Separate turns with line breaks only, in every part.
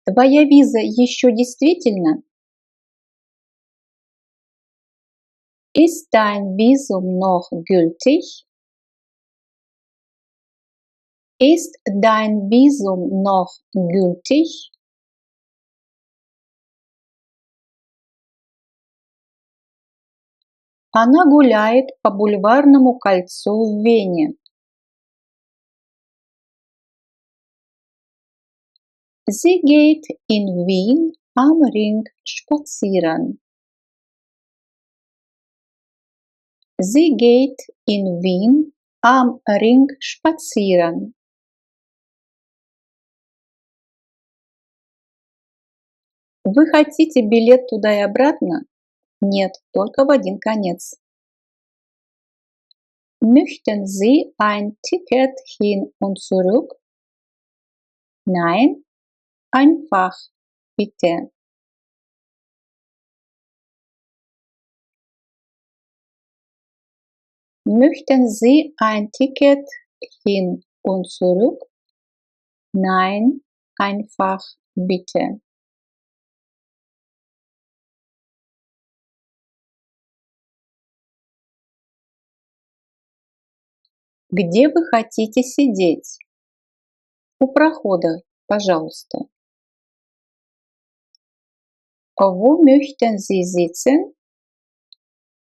Твоя виза еще действительна? Ist dein Visum noch gültig? Ist dein Visum noch gültig? Она гуляет по Бульварному кольцу в Вене. Sie geht in Wien am Ring spazieren. Sie geht in Wien am Ring spazieren. Вы хотите билет туда и обратно? Нет, только в один конец. Möchten Sie ein Ticket hin und zurück? Nein, einfach, bitte. Möchten Sie ein Ticket hin und zurück? Nein, einfach, bitte. Где вы хотите сидеть? У прохода, пожалуйста. Wo möchten Sie sitzen?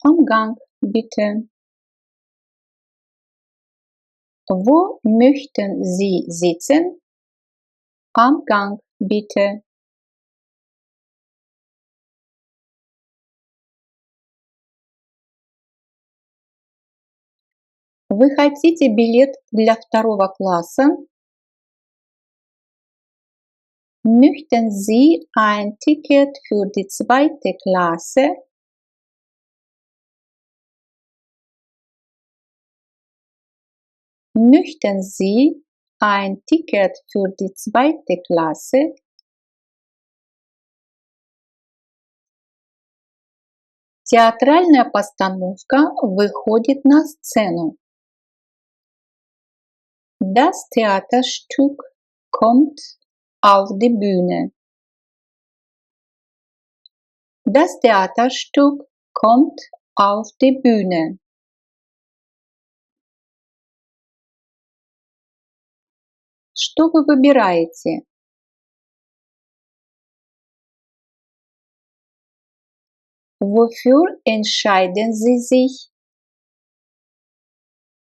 Am Gang, bitte. Wo möchten Sie sitzen? Am Gang, bitte. Вы хотите билет для второго класса? Möchten Sie ein Ticket für die zweite Klasse? Möchten Sie ein Ticket für die zweite Klasse? Театральная постановка выходит на сцену. Das Theaterstück kommt auf die Bühne. Das Theaterstück kommt auf die Bühne. Что вы выбираете? Wofür entscheiden Sie sich?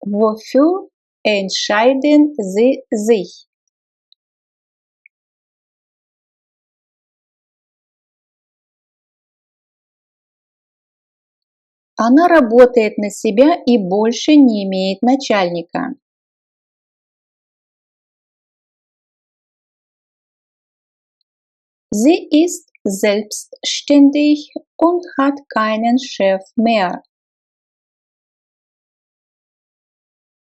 Wofür entscheiden Sie sich? Она работает на себя и больше не имеет начальника. Sie ist selbstständig und hat keinen Chef mehr.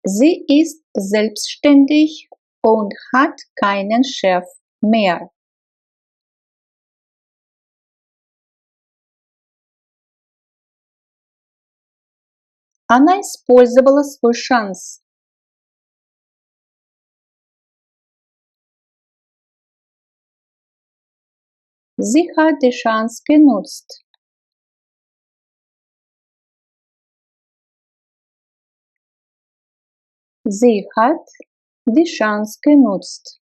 Sie ist selbstständig und hat keinen Chef mehr. Она использовала свой шанс. Sie hat die Chance genutzt. Sie hat die Chance genutzt.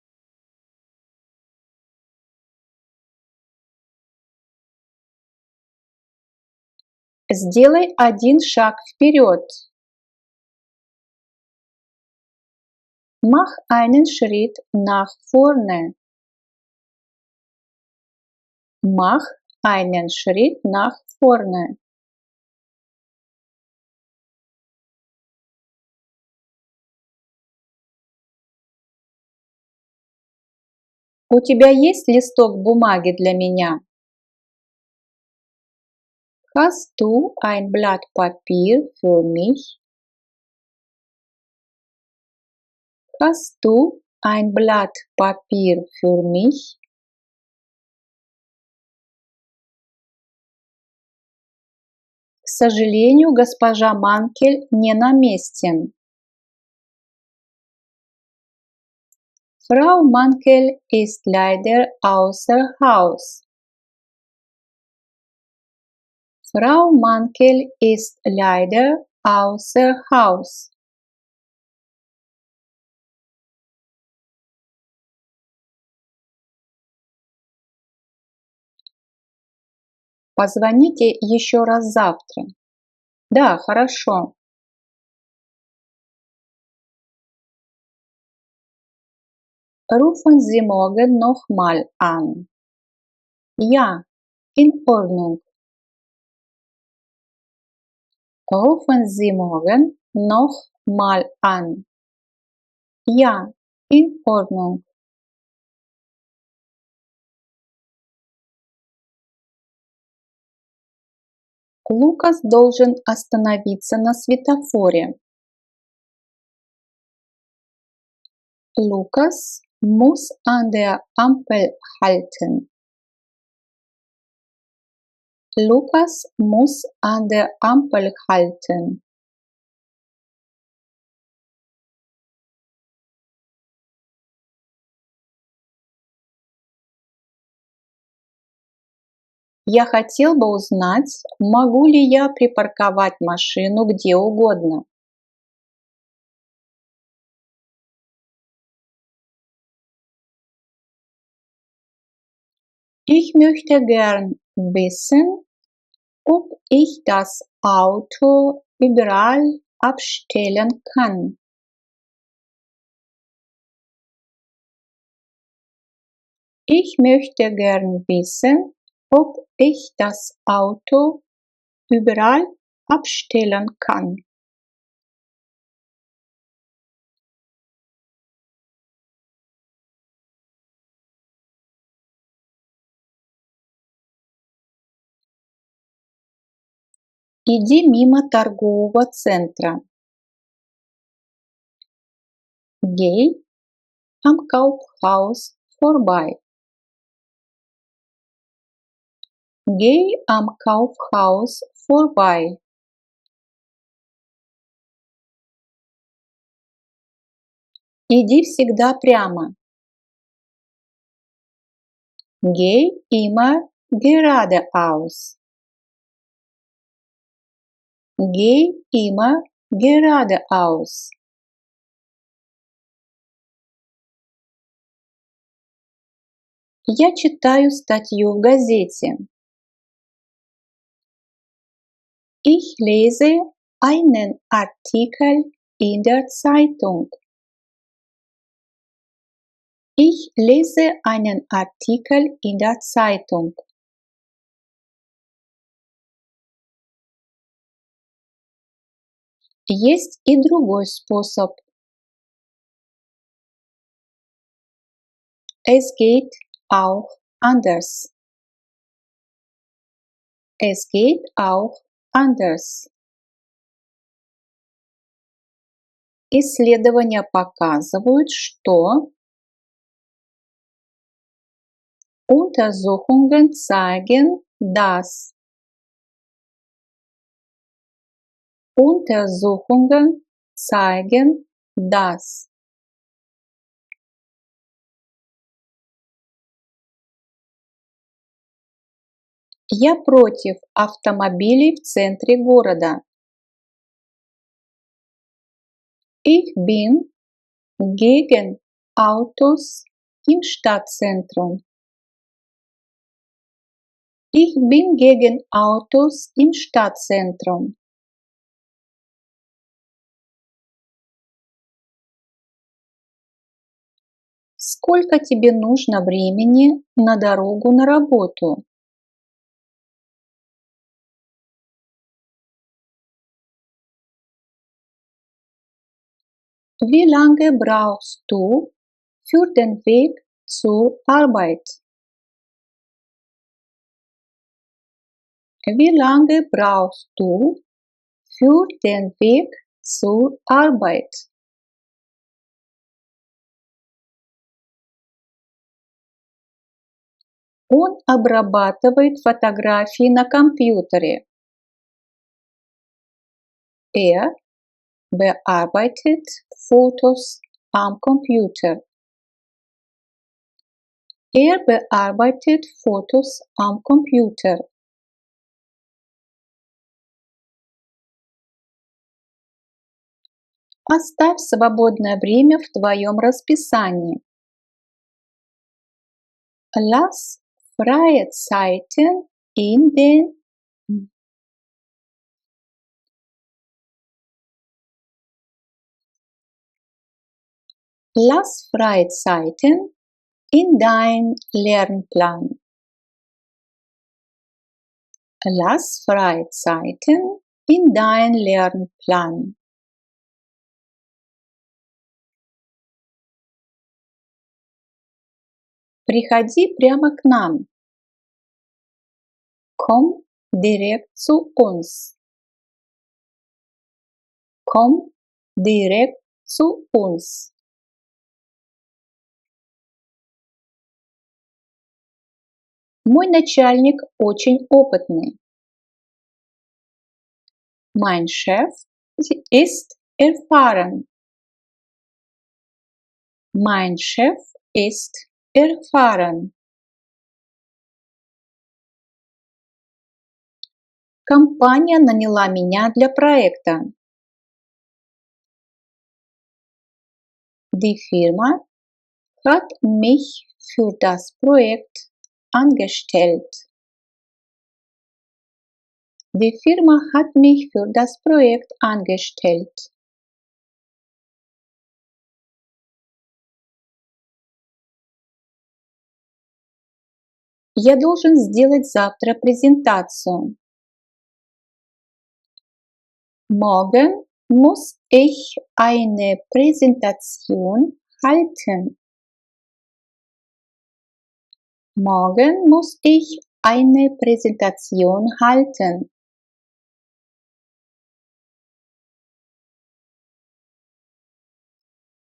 Сделай один шаг вперед. Mach einen Schritt nach vorne. Mach einen Schritt nach vorne. У тебя есть листок бумаги для меня? Hast du ein Blatt Papier für mich? Hast du ein Blatt Papier für mich? К сожалению, госпожа Манкель не на месте. Frau Mankel ist leider außer Haus. Frau Mankel ist leider außer Haus. Позвоните еще раз завтра. Да, хорошо. Rufen Sie morgen noch mal an. Ja, in Ordnung. Rufen Sie morgen noch mal an. Ja, in Ordnung. Лукас должен остановиться на светофоре. Lukas muss an der Ampel halten. Lukas muss an der Ampel halten. Я хотел бы узнать, могу ли я припарковать машину где угодно. Ich möchte gern wissen, ob ich das Auto überall abstellen kann. Ich möchte gern wissen, ob ich das Auto überall abstellen kann. Иди мимо торгового центра. Geh am Kaufhaus vorbei. Geh am Kaufhaus vorbei. Иди всегда прямо. Geh immer geradeaus. Geh immer geradeaus. Я читаю статью в газете. Ich lese einen Artikel in der Zeitung. Ich lese einen Artikel in der Zeitung. Есть и другой способ. Es geht auch anders. Es geht auch anders. Исследования показывают, что Untersuchungen zeigen, dass Untersuchungen zeigen, dass я против автомобилей в центре города. Ich bin gegen Autos im Stadtzentrum. Ich bin gegen Autos im Stadtzentrum. Сколько тебе нужно времени на дорогу на работу? Wie lange brauchst du für den Weg zur Arbeit? Wie lange brauchst du für den Weg zur Arbeit? Он обрабатывает фотографии на компьютере. Er bearbeitet Fotos am Computer. Er bearbeitet Fotos am Computer. Оставь свободное время в твоем расписании. Lass freie Zeiten in den Lass freie Zeiten in dein Lernplan. Lass freie Zeiten in dein Lernplan. Приходи прямо к нам. Komm direkt zu uns. Komm direkt zu uns. Мой начальник очень опытный. Mein Chef ist erfahren. Mein Chef ist erfahren. Компания наняла меня для проекта. Die Firma hat mich für das Projekt angestellt. Die Firma hat mich für das Projekt angestellt. Я должен сделать завтра презентацию. Morgen muss ich eine Präsentation halten. Morgen muss ich eine Präsentation halten.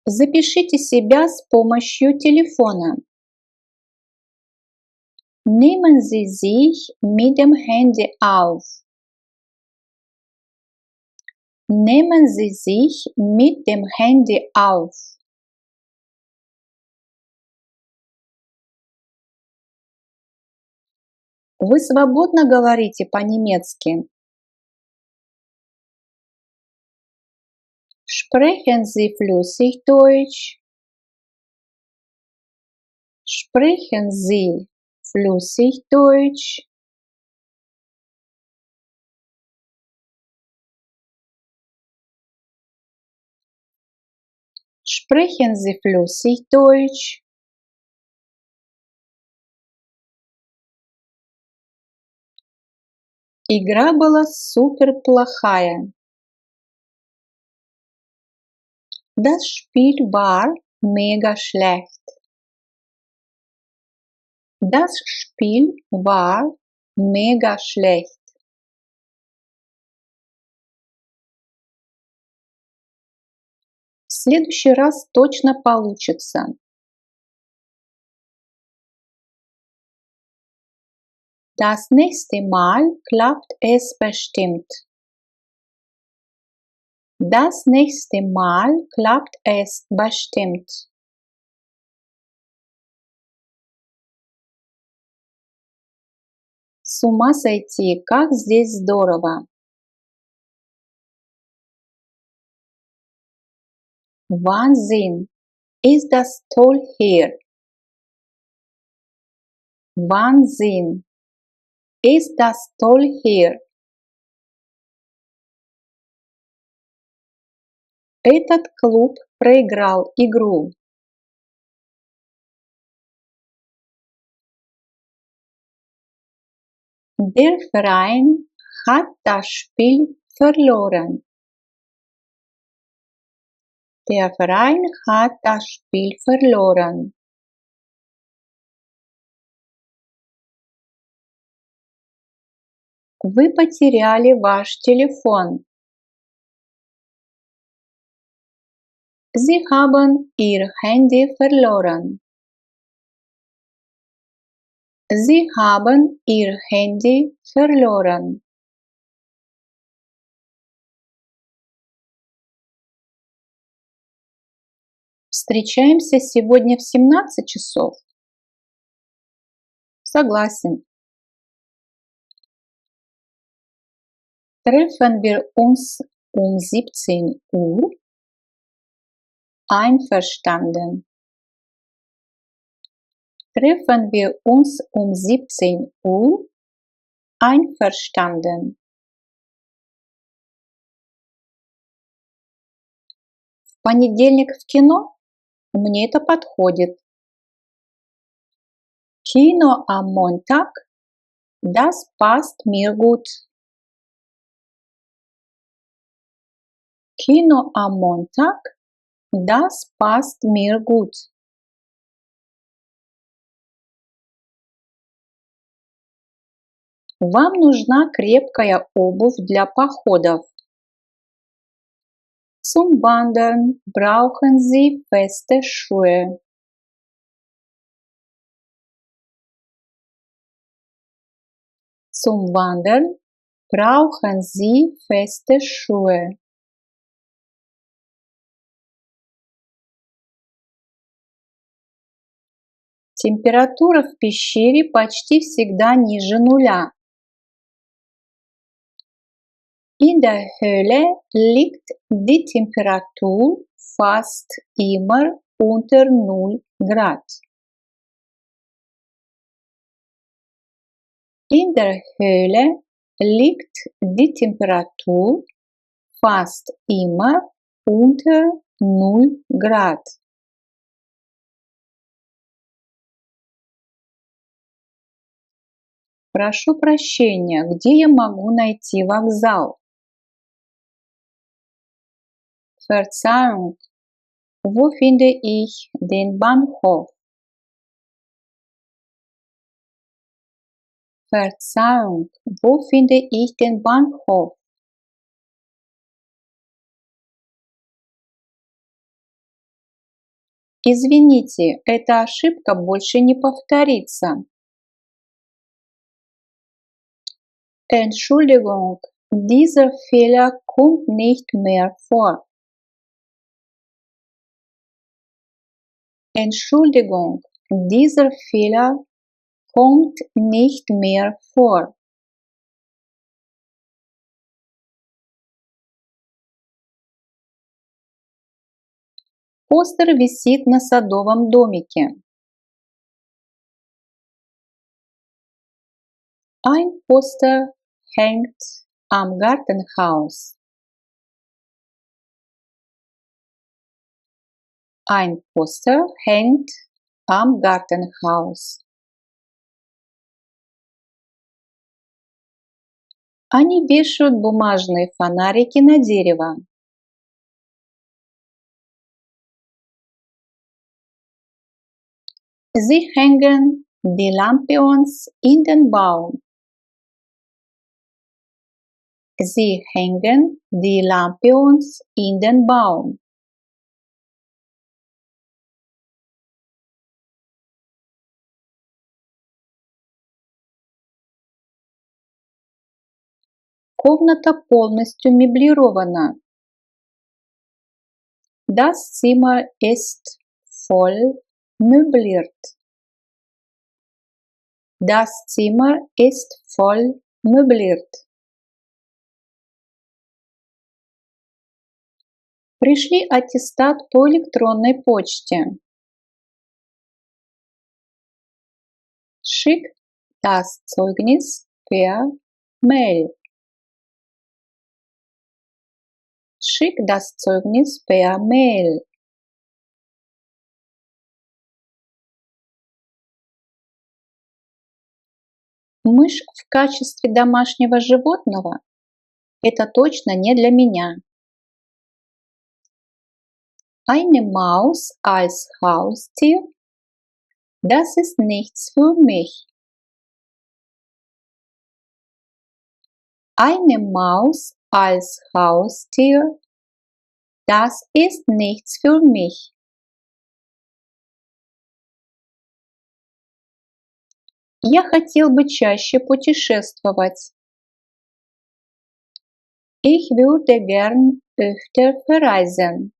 Запишите себя с помощью телефона. Nehmen Sie sich mit dem Handy auf. Nehmen Sie sich mit dem Handy auf. Вы свободно говорите по-немецки? Sprechen Sie flüssig Deutsch? Sprechen Sie flüssig Deutsch? Sprechen Sie flüssig Deutsch? Игра была супер плохая. Das Spiel war mega schlecht. Das Spiel war mega schlecht. В следующий раз точно получится. Das nächste Mal klappt es bestimmt. Das nächste Mal klappt es bestimmt. С ума сойти, как здесь здорово! Wahnsinn, ist das toll hier! Wahnsinn, ist das toll hier! Этот клуб проиграл игру. Der Verein hat das Spiel verloren. Der Verein hat das Spiel verloren. Вы потеряли ваш телефон. Sie haben Ihr Handy verloren. Sie haben Ihr Handy verloren. Встречаемся сегодня в 17 часов. Согласен. Treffen wir uns um 17 Uhr? Einverstanden. Treffen wir uns um 17 Uhr? Einverstanden. В понедельник в кино? Мне это подходит. Kino am Montag? Das passt mir gut. Kino am Montag? Das passt mir gut. Вам нужна крепкая обувь для походов. Zum Wandern brauchen Sie feste Schuhe. Zum Wandern brauchen Sie feste Schuhe. Температура в пещере почти всегда ниже нуля. In der Höhle liegt die Temperatur fast immer unter 0 Grad. In der Höhle liegt die Temperatur fast immer unter 0 Grad. Прошу прощения, где я могу найти вокзал? Verzeihung, wo finde ich den Bahnhof? Verzeihung, wo finde ich den Bahnhof? Извините, эта ошибка больше не повторится. Entschuldigung, dieser Fehler kommt nicht mehr vor. Entschuldigung, dieser Fehler kommt nicht mehr vor. Постер висит на садовом домике. Ein Poster hängt am Gartenhaus. Ein Poster hängt am Gartenhaus. Они вешают бумажные фонарики на дерево. Sie hängen die Lampions in den Baum. Sie hängen die Lampions in den Baum. Комната полностью меблирована. Das Zimmer ist voll möbliert. Das Zimmer ist voll möbliert. Пришли аттестат по электронной почте. Schick das Zeugnis per Mail. Schick das Zeugnis per Mail. Мышь в качестве домашнего животного – это точно не для меня. Eine Maus als Haustier? Das ist nichts für mich. Eine Maus als Haustier? Das ist nichts für mich. Я хотел бы чаще путешествовать. Ich würde gern öfter verreisen.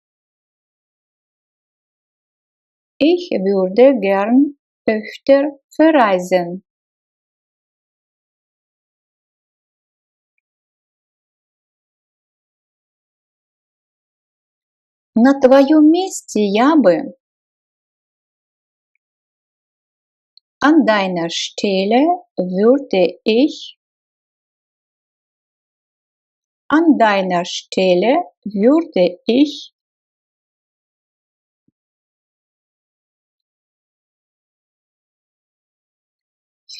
Ich würde gern öfter verreisen. На твоем месте я бы an deiner Stelle würde ich an deiner Stelle würde ich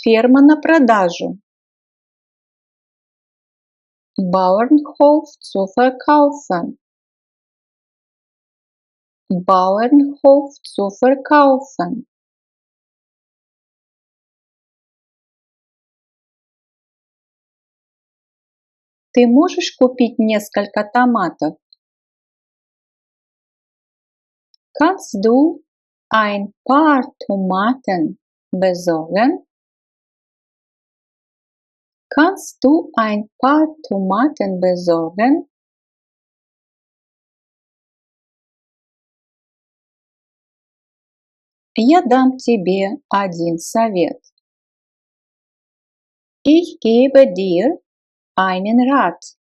ферма на продажу. Bauernhof zu verkaufen. Bauernhof zu verkaufen. Ты можешь купить несколько томатов? Kannst du ein paar Tomaten besorgen? Kannst du ein paar Tomaten besorgen? Я дам тебе один совет. Ich gebe dir einen Rat.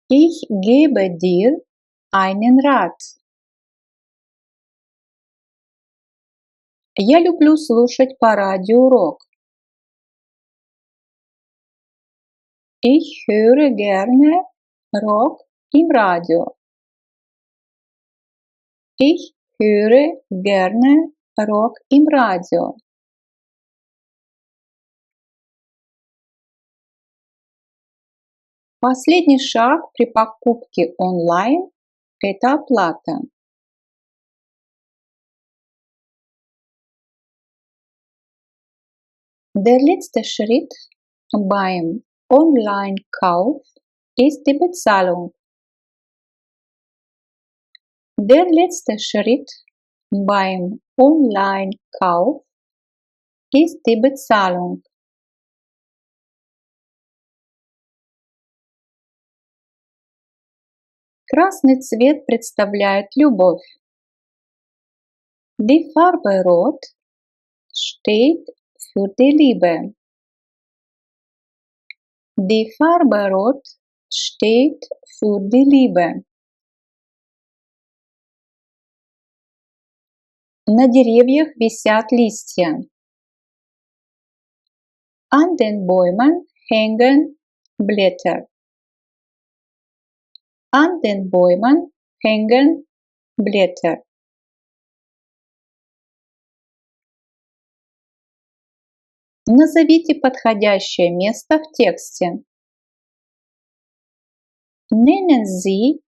Ich gebe dir einen Rat. Я люблю слушать по радио рок. Ich höre gerne Rock im Radio. Ich höre gerne Rock im Radio. Последний шаг при покупке онлайн – это оплата. Der letzte Schritt beim Online-Kauf ist die Bezahlung. Der letzte Schritt beim Online-Kauf ist die Bezahlung. Красный цвет представляет любовь. Die Farbe Rot steht für die Liebe. Die Farbe Rot steht für die Liebe. На деревьях висят листья. An den Bäumen hängen Blätter. An den Bäumen hängen Blätter. Назовите подходящее место в тексте. Nennen Sie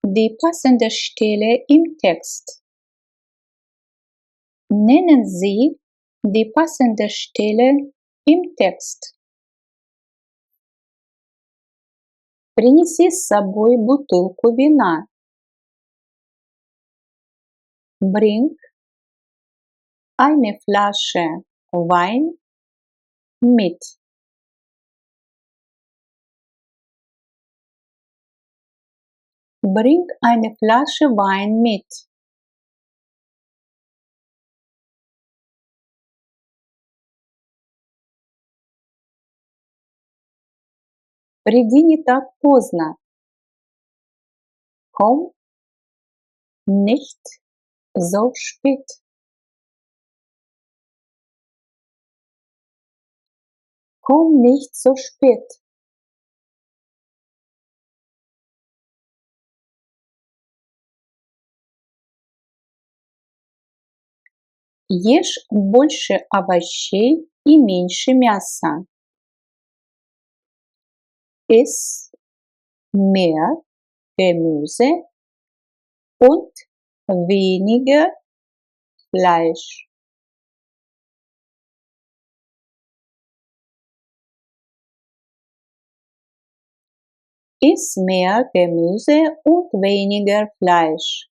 die passende Stelle im Text. Nennen Sie die passende Stelle im Text. Принеси с собой бутылку вина. Bring eine Flasche Wein mit. Bring eine Flasche Wein mit. Приди не так поздно. Komm nicht so spät. Komm nicht so spät. Ешь больше овощей и меньше мяса. Iss mehr Gemüse und weniger Fleisch. Iss mehr Gemüse und weniger Fleisch.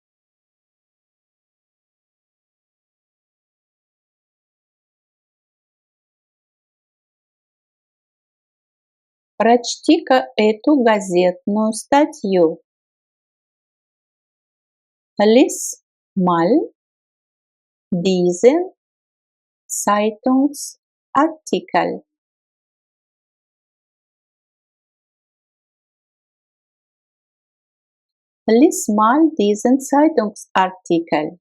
Прочти-ка эту газетную статью. Lies mal diesen Zeitungsartikel. Lies mal diesen Zeitungsartikel.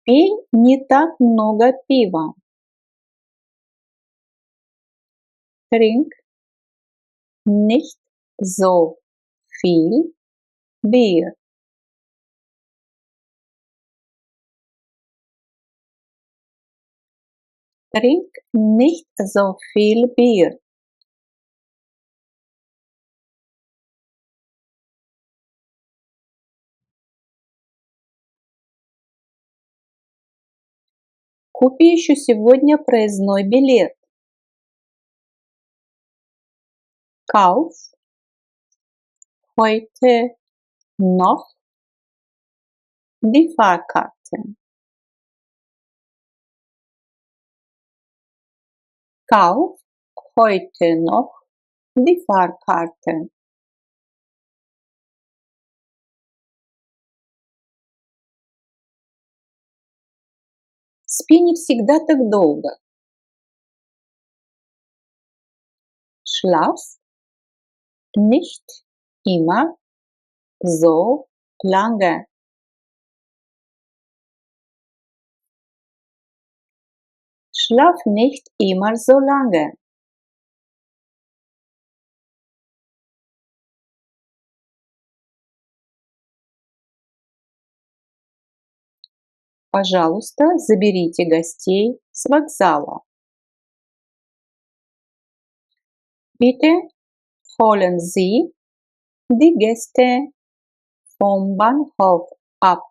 Пей не так много пива. Trink nicht so viel Bier. Trink nicht so viel Bier. Купи еще сегодня проездной билет. Kauf heute noch die Fahrkarte. Kauf heute noch die Fahrkarte. Спи не всегда так долго. Schlaf nicht immer so lange. Schlaf nicht immer so lange. Пожалуйста, заберите гостей с вокзала. Bitte holen Sie die Gäste vom Bahnhof ab.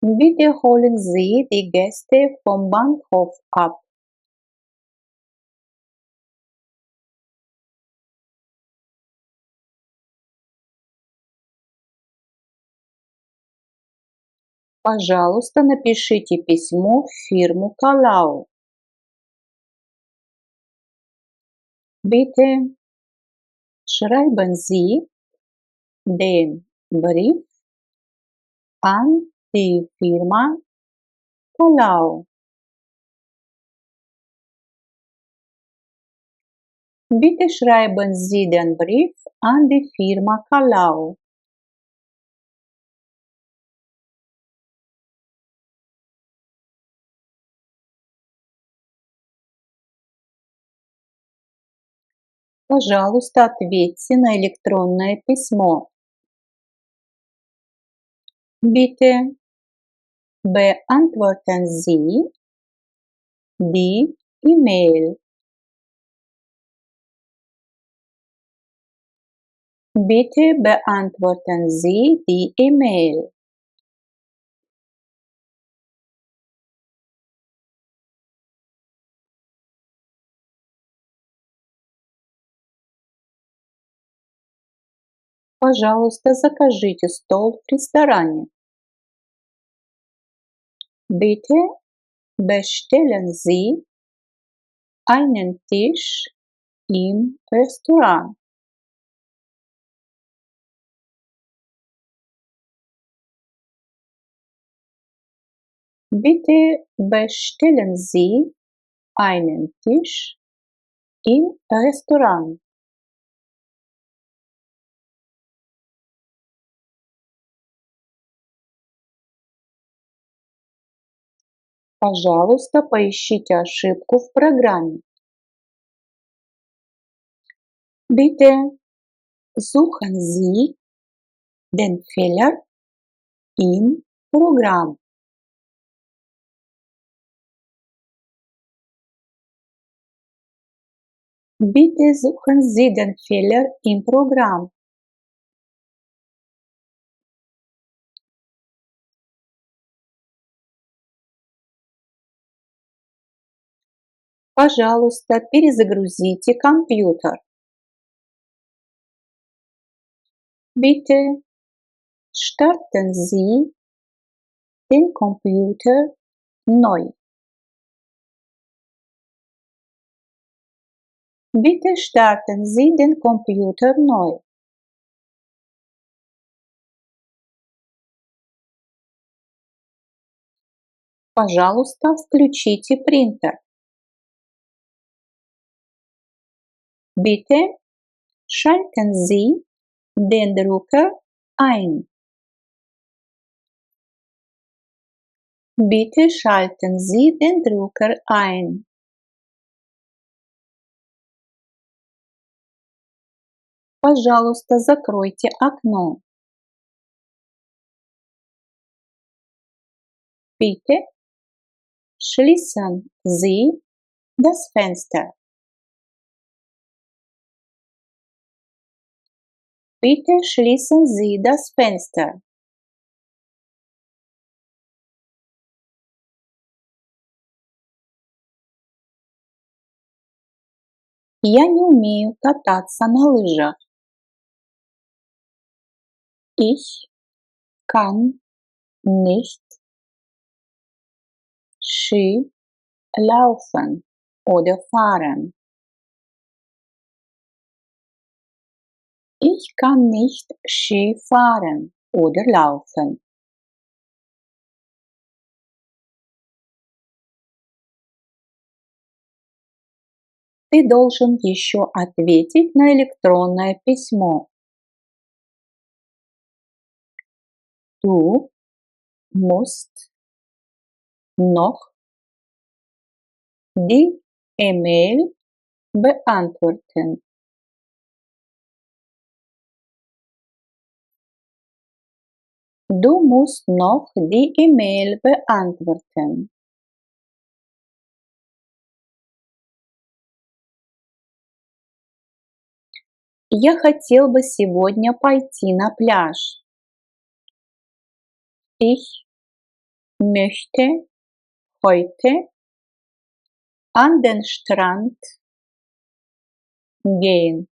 Bitte holen Sie die Gäste vom Bahnhof ab. Пожалуйста, напишите письмо в фирму Kalau. Bitte schreiben Sie den Brief an die Firma Kalau. Bitte schreiben Sie den Brief an die Firma Kalau. Пожалуйста, ответьте на электронное письмо. Bitte beantworten Sie die E-Mail. Bitte beantworten Sie die E-Mail. Пожалуйста, закажите стол в ресторане. Bitte bestellen Sie einen Tisch im Restaurant. Bitte bestellen Sie einen Tisch im Restaurant. Пожалуйста, поищите ошибку в программе. Bitte suchen Sie den Fehler im Programm. Bitte suchen Sie den Fehler im Programm. Пожалуйста, перезагрузите компьютер. Bitte starten Sie den Computer neu. Bitte starten Sie den Computer neu. Пожалуйста, включите принтер. Bitte schalten Sie den Drucker ein. Bitte schalten Sie den Drucker ein. Пожалуйста, закройте окно. Bitte schließen Sie das Fenster. Bitte schließen Sie das Fenster. Я не умею кататься на лыжах. Ich kann nicht Ski laufen oder fahren. Ich kann nicht Ski fahren oder laufen. Ты должен еще ответить на электронное письмо. Du musst noch die E-Mail beantworten. Du musst noch die E-Mail beantworten. Я хотел бы сегодня пойти на пляж. Ich möchte heute an den Strand gehen.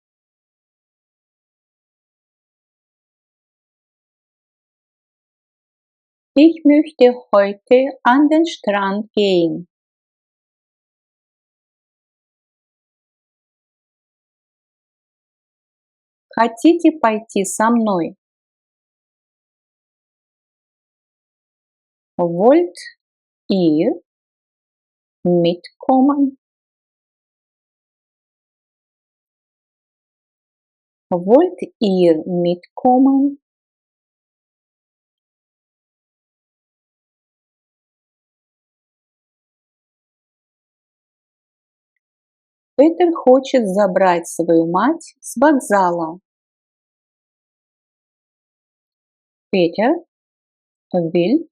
Ich möchte heute an den Strand gehen. Хотите пойти со мной? Wollt ihr mitkommen? Wollt ihr mitkommen? Петер хочет забрать свою мать с вокзала. Peter will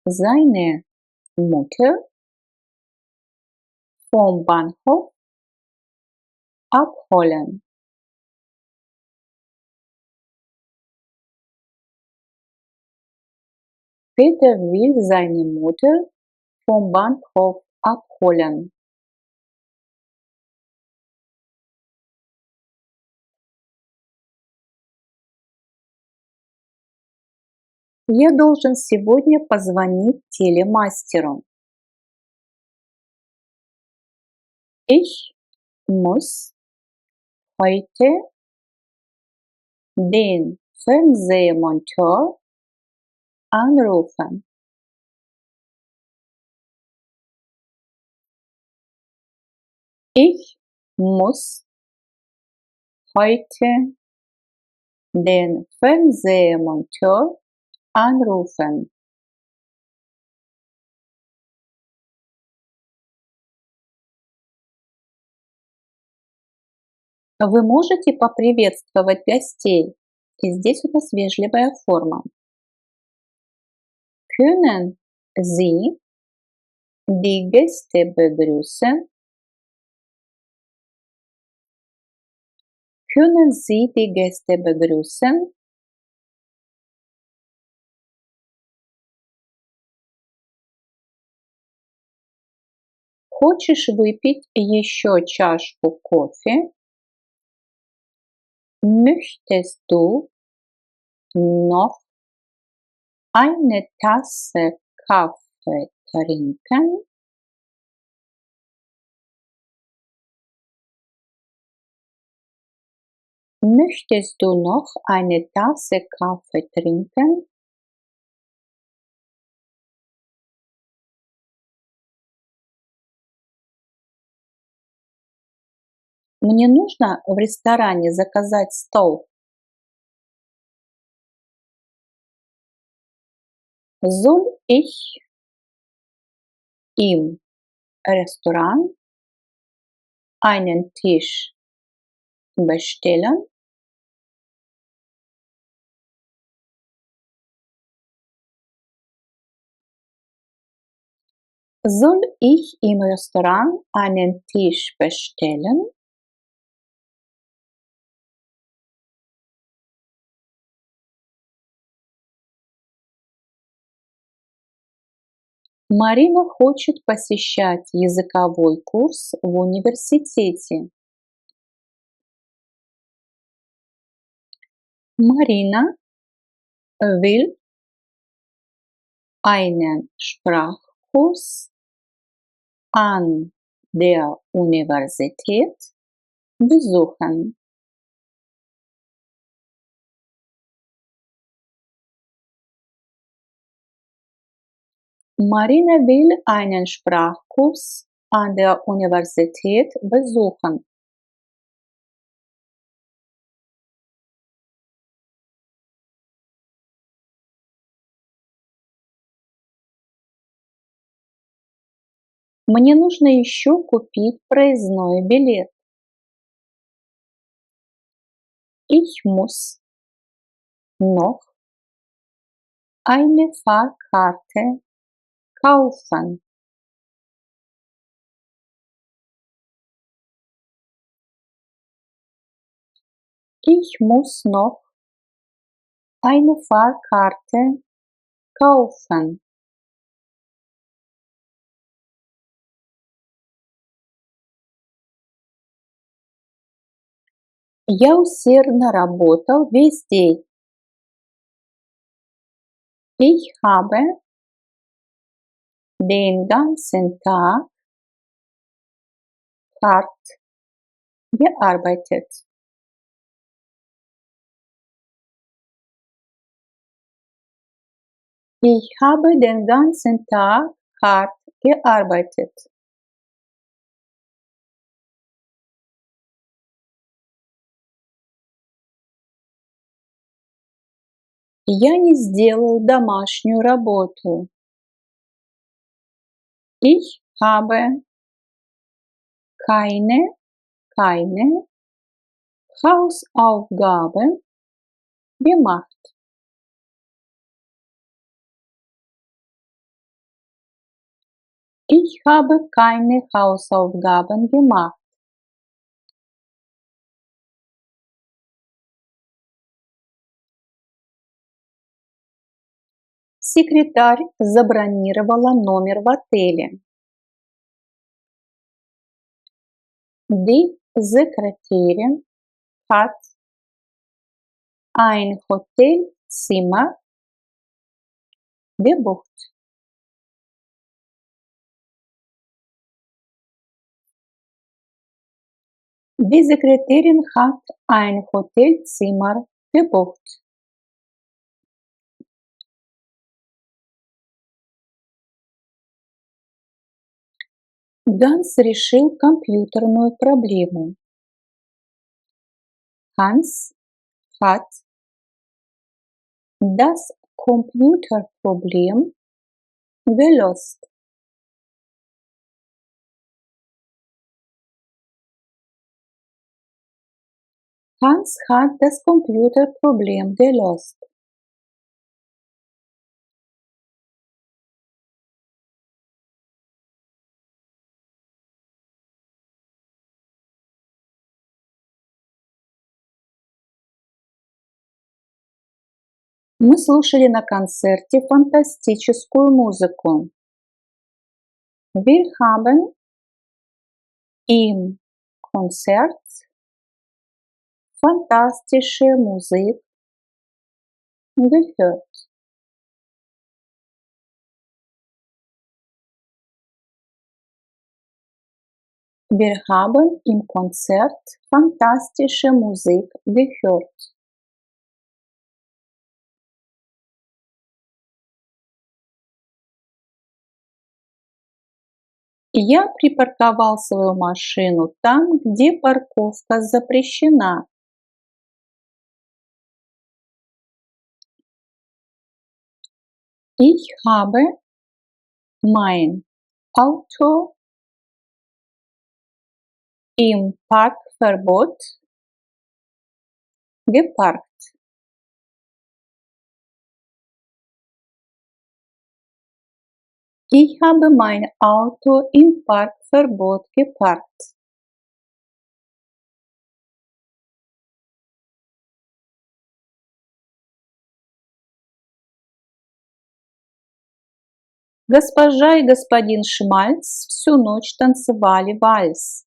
seine Mutter vom Bahnhof abholen. Peter will seine Mutter vom Bahnhof abholen. Я должен сегодня позвонить телемастеру. Ich muss heute den Fernsehmonteur anrufen. Ich muss heute den Fernsehmonteur anrufen. Вы можете поприветствовать гостей? И здесь у нас вежливая форма. Können Sie die Gäste begrüßen? Können Sie die Gäste begrüßen? Хочешь выпить еще чашку кофе? Möchtest du noch eine Tasse Kaffee trinken? Möchtest du noch eine Tasse Kaffee trinken? Мне нужно в ресторане заказать стол. Soll ich im Restaurant einen Tisch bestellen? Soll ich im Restaurant einen Tisch bestellen? Марина хочет посещать языковой курс в университете. Marina will einen Sprachkurs an der Universität besuchen. Marina will einen Sprachkurs an der Universität besuchen. Мне нужно еще купить проездной билет. Ich muss noch eine Fahrkarte kaufen. Ich muss noch eine Fahrkarte kaufen. Я усердно работал весь день. Ich habe den ganzen Tag hart gearbeitet. Ich habe den ganzen Tag hart gearbeitet. Я не сделал домашнюю работу. Ich habe keine Hausaufgaben gemacht. Ich habe keine Hausaufgaben gemacht. Секретарь забронировала номер в отеле. Die Sekretärin hat ein Hotelzimmer gebucht. Die Sekretärin hat ein Hotelzimmer gebucht. Ганс решил компьютерную проблему. Hans hat das Computerproblem gelöst. Hans hat das Computerproblem gelöst. Мы слушали на концерте фантастическую музыку. Wir haben im Konzert fantastische Musik gehört. Wir haben im Konzert fantastische Musik gehört. Я припарковал свою машину там, где парковка запрещена. Ich habe mein Auto im Parkverbot geparkt. Ich habe mein Auto im Parkverbot geparkt. Госпожа и господин Шмальц всю ночь танцевали вальс.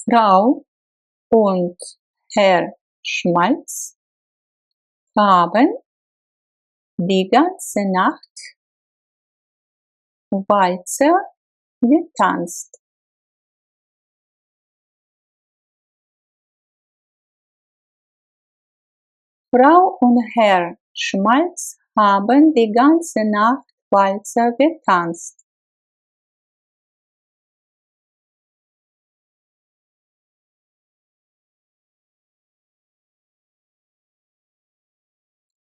Frau und Herr Schmalz haben die ganze Nacht Walzer getanzt. Frau und Herr Schmalz haben die ganze Nacht Walzer getanzt.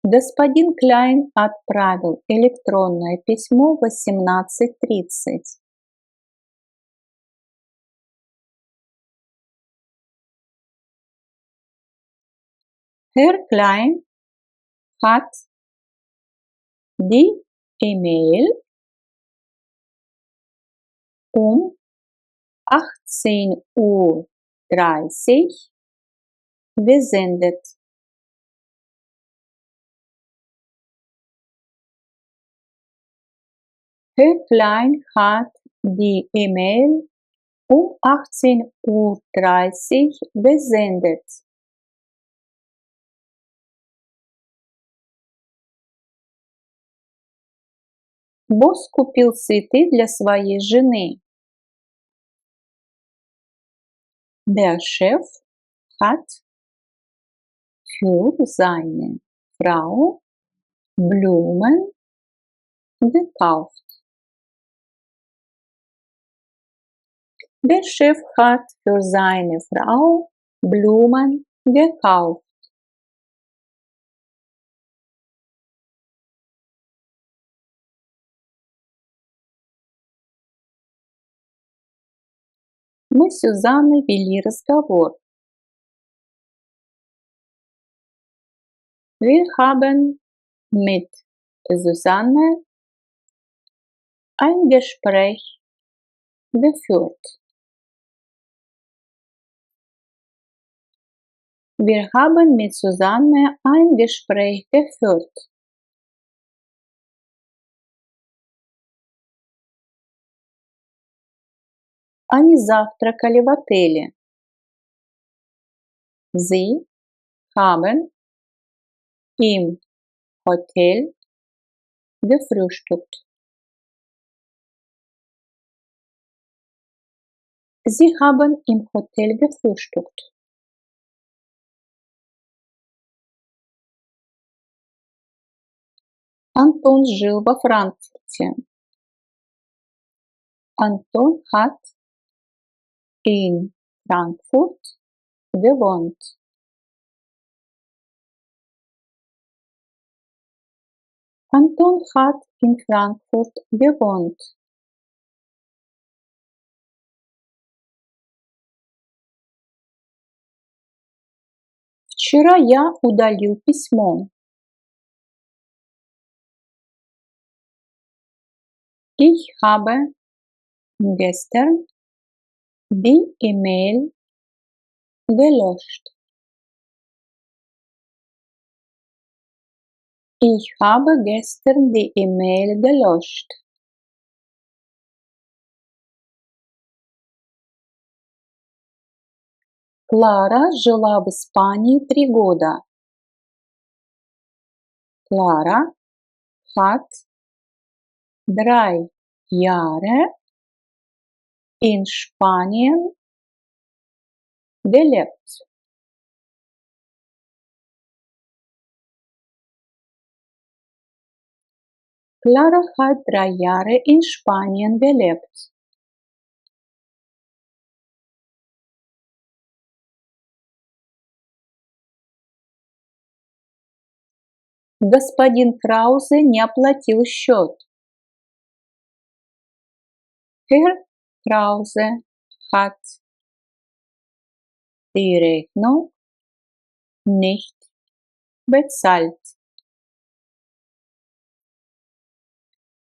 Господин Кляйн отправил электронное письмо в 18:30. Herr Klein hat die E-Mail um 18:30 gesendet. Herr Klein hat die E-Mail um 18:30 gesendet. Босс купил цветы для своей жены. Der Chef hat für seine Frau Blumen gekauft. Der Chef hat für seine Frau Blumen gekauft. Мы с Сюзанной вели разговор. Wir haben mit Susanne ein Gespräch geführt. Wir haben mit Susanne ein Gespräch geführt. Они завтракали в отеле. Sie haben im Hotel gefrühstückt. Sie haben im Hotel gefrühstückt. Антон жил во Франкфурте. Anton hat in Frankfurt gewohnt. Anton hat in Frankfurt gewohnt. Вчера я удалил письмо. Ich habe gestern die E-Mail gelöscht. Ich habe gestern die E-Mail gelöscht. Клара жила в Испании 3 года. Clara hat 3 Jahre in Spanien gelebt. Clara hat 3 Jahre in Spanien gelebt. Господин Краузе не оплатил счет. Herr Krause hat die Rechnung nicht bezahlt.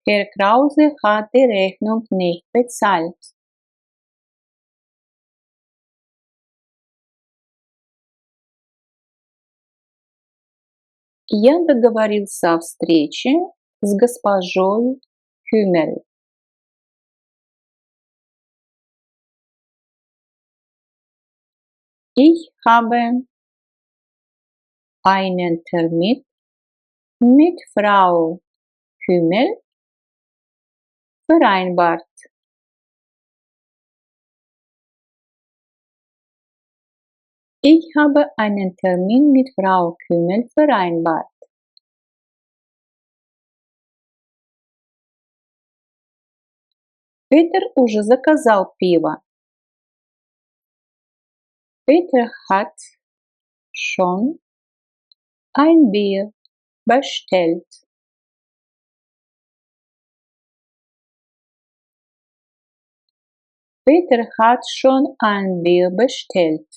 Herr Krause hat die Rechnung nicht bezahlt. Я договорился о встрече с госпожой Хюмель. Ich habe einen Termin mit Frau Hümmel vereinbart. Ich habe einen Termin mit Frau Kümmel vereinbart. Peter уже заказал пиво. Peter hat schon ein Bier bestellt. Peter hat schon ein Bier bestellt.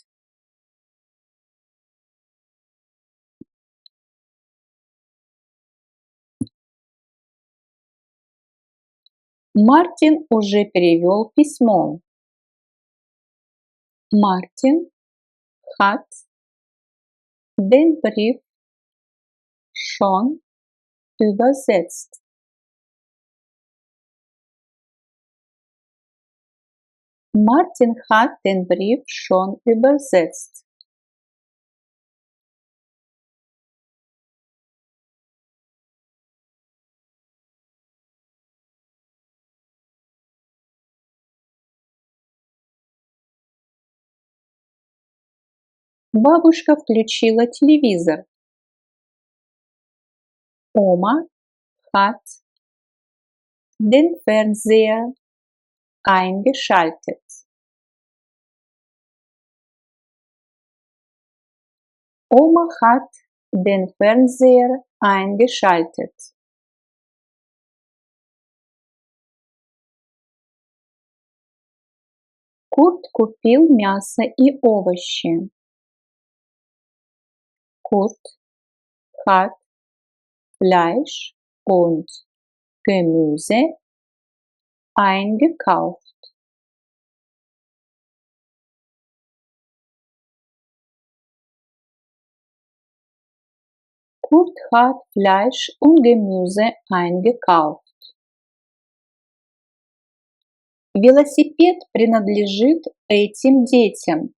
Мартин уже перевел письмо. Мартин hat den Brief schon übersetzt. Мартин hat den Brief schon übersetzt. Бабушка включила телевизор. Oma hat den Fernseher eingeschaltet. Oma hat den Fernseher eingeschaltet. Kurt купил мясо и овощи. Kurt hat Fleisch und Gemüse eingekauft. Kurt hat Fleisch und Gemüse eingekauft. Велосипед принадлежит этим детям.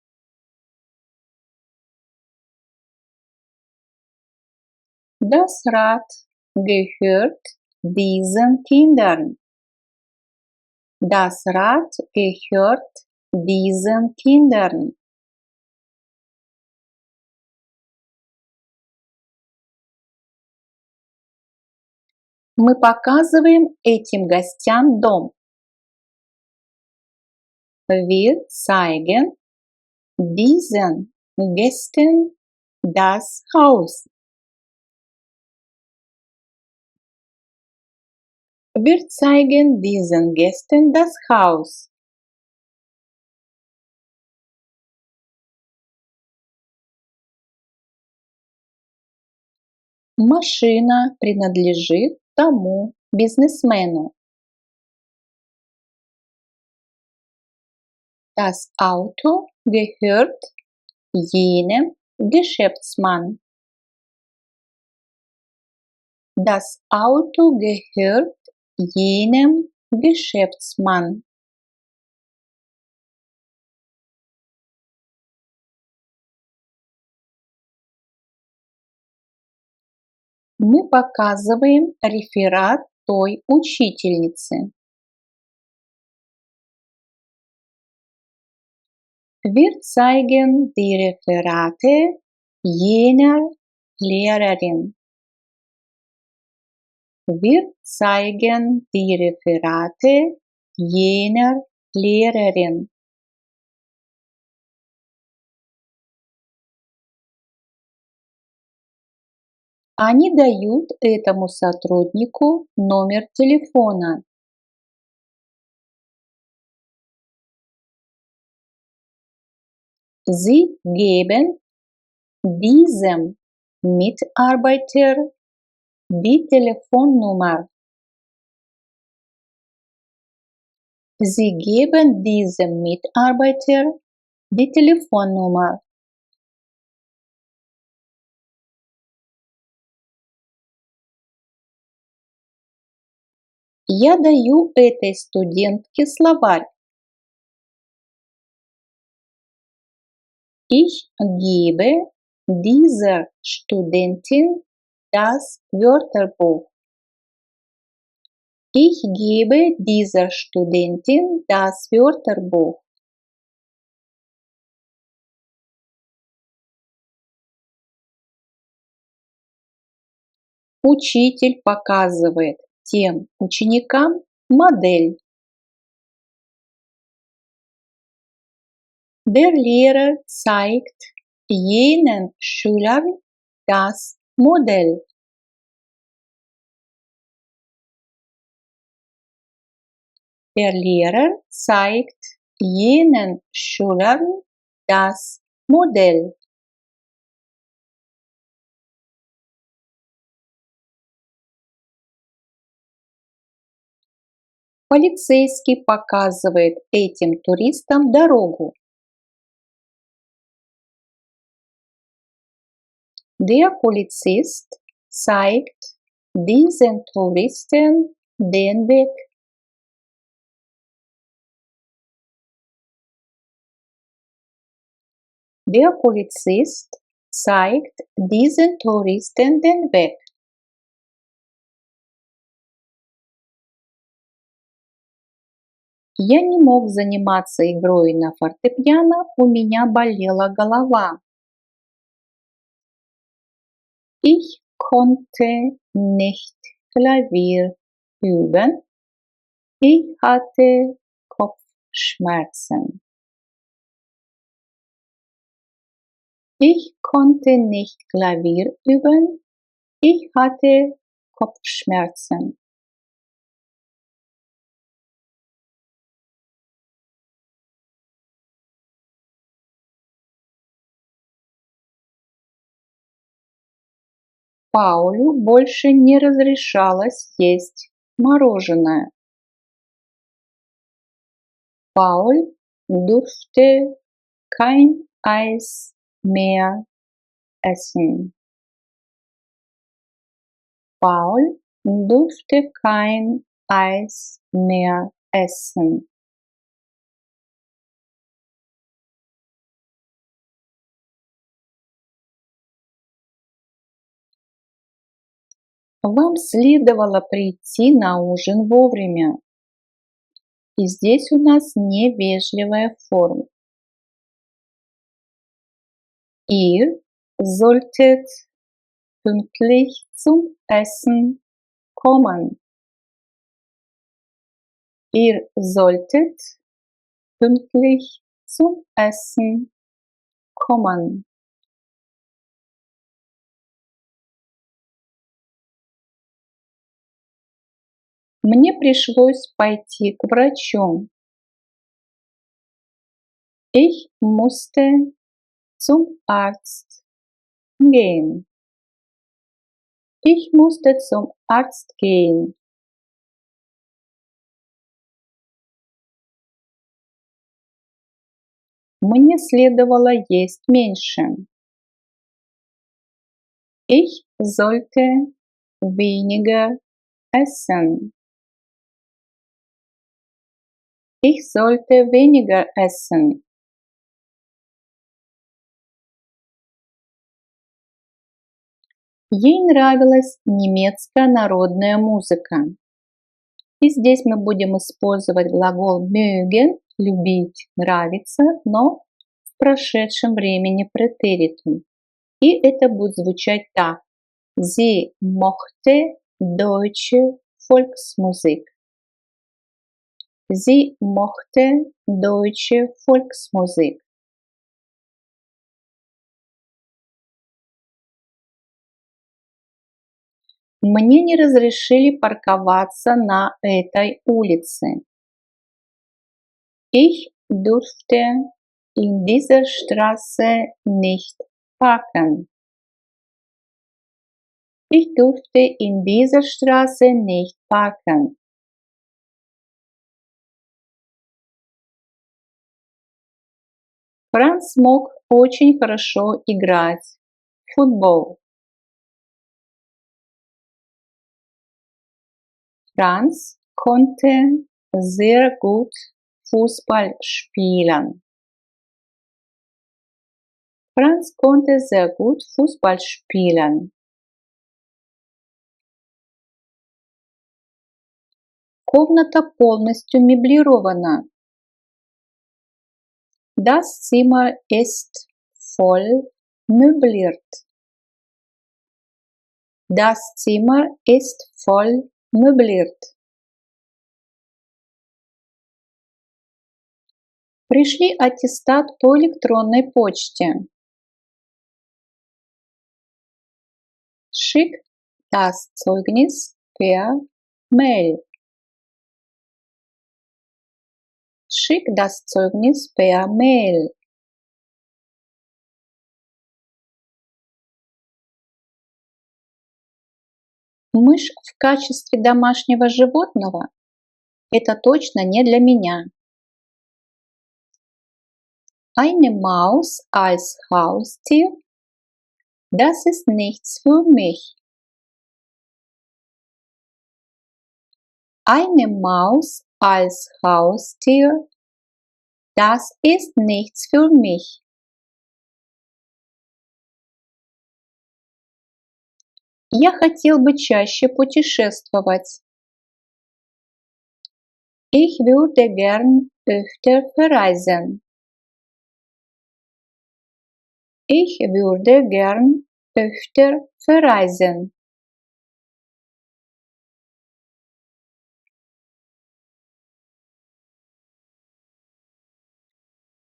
Das Rad gehört diesen Kindern. Das Rad gehört diesen Kindern. Мы показываем этим гостям дом. Wir zeigen diesen Gästen das Haus. Wir zeigen diesen Gästen das Haus. Машина принадлежит тому бизнесмену. Das Auto gehört jenem Geschäftsmann. Das Auto gehört jenem Geschäftsmann. Мы показываем реферат той учительницы. Wir zeigen die Referate jener Lehrerin. Wir zeigen die Referate jener Lehrerin. Они дают этому сотруднику номер телефона. Sie geben diesem Mitarbeiter die Telefonnummer. Sie geben diesem Mitarbeiter die Telefonnummer. Я даю этой студентке словарь. Ich gebe dieser Studentin das Wörterbuch. Ich gebe dieser Studentin das Wörterbuch. Учитель показывает тем ученикам модель. Der Lehrer zeigt jenen Schülern das Modell. Der Lehrer zeigt jenen Schülern das Modell. Полицейский показывает этим туристам дорогу. Der Polizist zeigt diesen Touristen den Weg. Der Polizist zeigt diesen Touristen den Weg. Я не мог заниматься игрой на фортепиано, у меня болела голова. Ich konnte nicht Klavier üben. Ich hatte Kopfschmerzen. Ich konnte nicht Klavier üben. Ich hatte Kopfschmerzen. Паулю больше не разрешалось есть мороженое. Paul durfte kein Eis mehr essen. Paul durfte kein Eis mehr essen. Вам следовало прийти на ужин вовремя. И здесь у нас невежливая форма. Ihr solltet pünktlich zum Essen kommen. Ihr solltet pünktlich zum Essen kommen. Мне пришлось пойти к врачу. Ich musste zum Arzt gehen. Ich musste zum Arzt gehen. Мне следовало есть меньше. Ich sollte weniger essen. Ich sollte weniger essen. Ей нравилась немецкая народная музыка. И здесь мы будем использовать глагол mögen, любить, нравиться, но в прошедшем времени претеритум. И это будет звучать так. Sie mochte deutsche Volksmusik. Sie mochte deutsche Volksmusik. Мне не разрешили парковаться на этой улице. Ich durfte in dieser Straße nicht parken. Ich durfte in dieser Straße nicht parken. Франц мог очень хорошо играть в футбол. Franz konnte sehr gut Fußball spielen. Franz konnte sehr gut Fußball spielen. Комната полностью меблирована. Das Zimmer ist voll möbliert. Das Zimmer ist voll möbliert. Пришли аттестат по электронной почте. Schick das Zeugnis per Mail. Schick das Zeugnis per Mail. Мышь в качестве домашнего животного – это точно не для меня. Eine Maus als Haustier – das ist nichts für mich. Eine Maus als Haustier – das ist nichts für mich. Я хотел бы чаще путешествовать. Ich würde gern öfter verreisen. Ich würde gern öfter verreisen.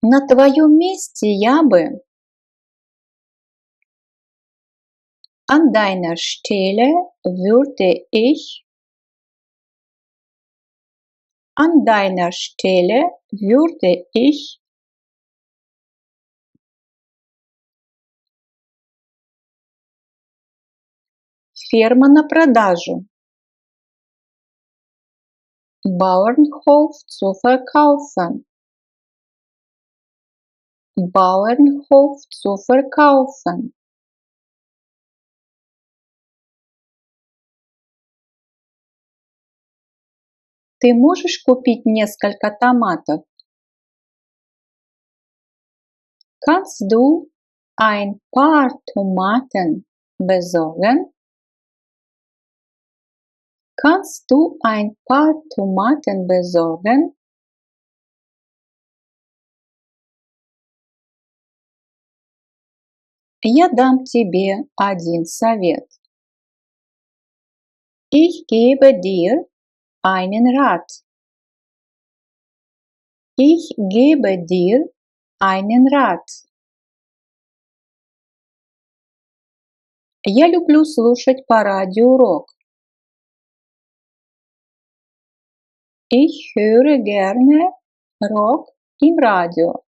На твоем месте я бы An deiner Stelle würde ich An deiner Stelle würde ich Ферма на продажу. Bauernhof zu verkaufen. Bauernhof zu verkaufen. Ты можешь купить несколько томатов? Kannst du ein paar Tomaten besorgen? Kannst du ein paar Tomaten besorgen? Я дам тебе один совет. Ich gebe dir einen Rat. Ich gebe dir einen Rat. Я люблю слушать по радио рок. Ich höre gerne Rock im Radio.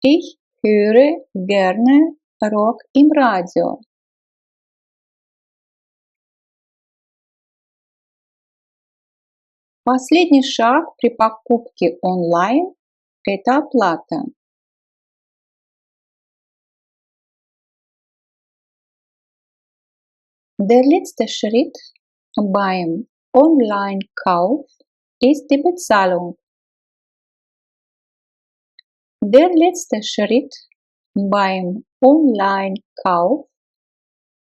Ich höre gerne Rock im Radio. Последний шаг при покупке онлайн – это оплата. Der letzte Schritt beim Online-Kauf ist die Bezahlung. Der letzte Schritt beim Online-Kauf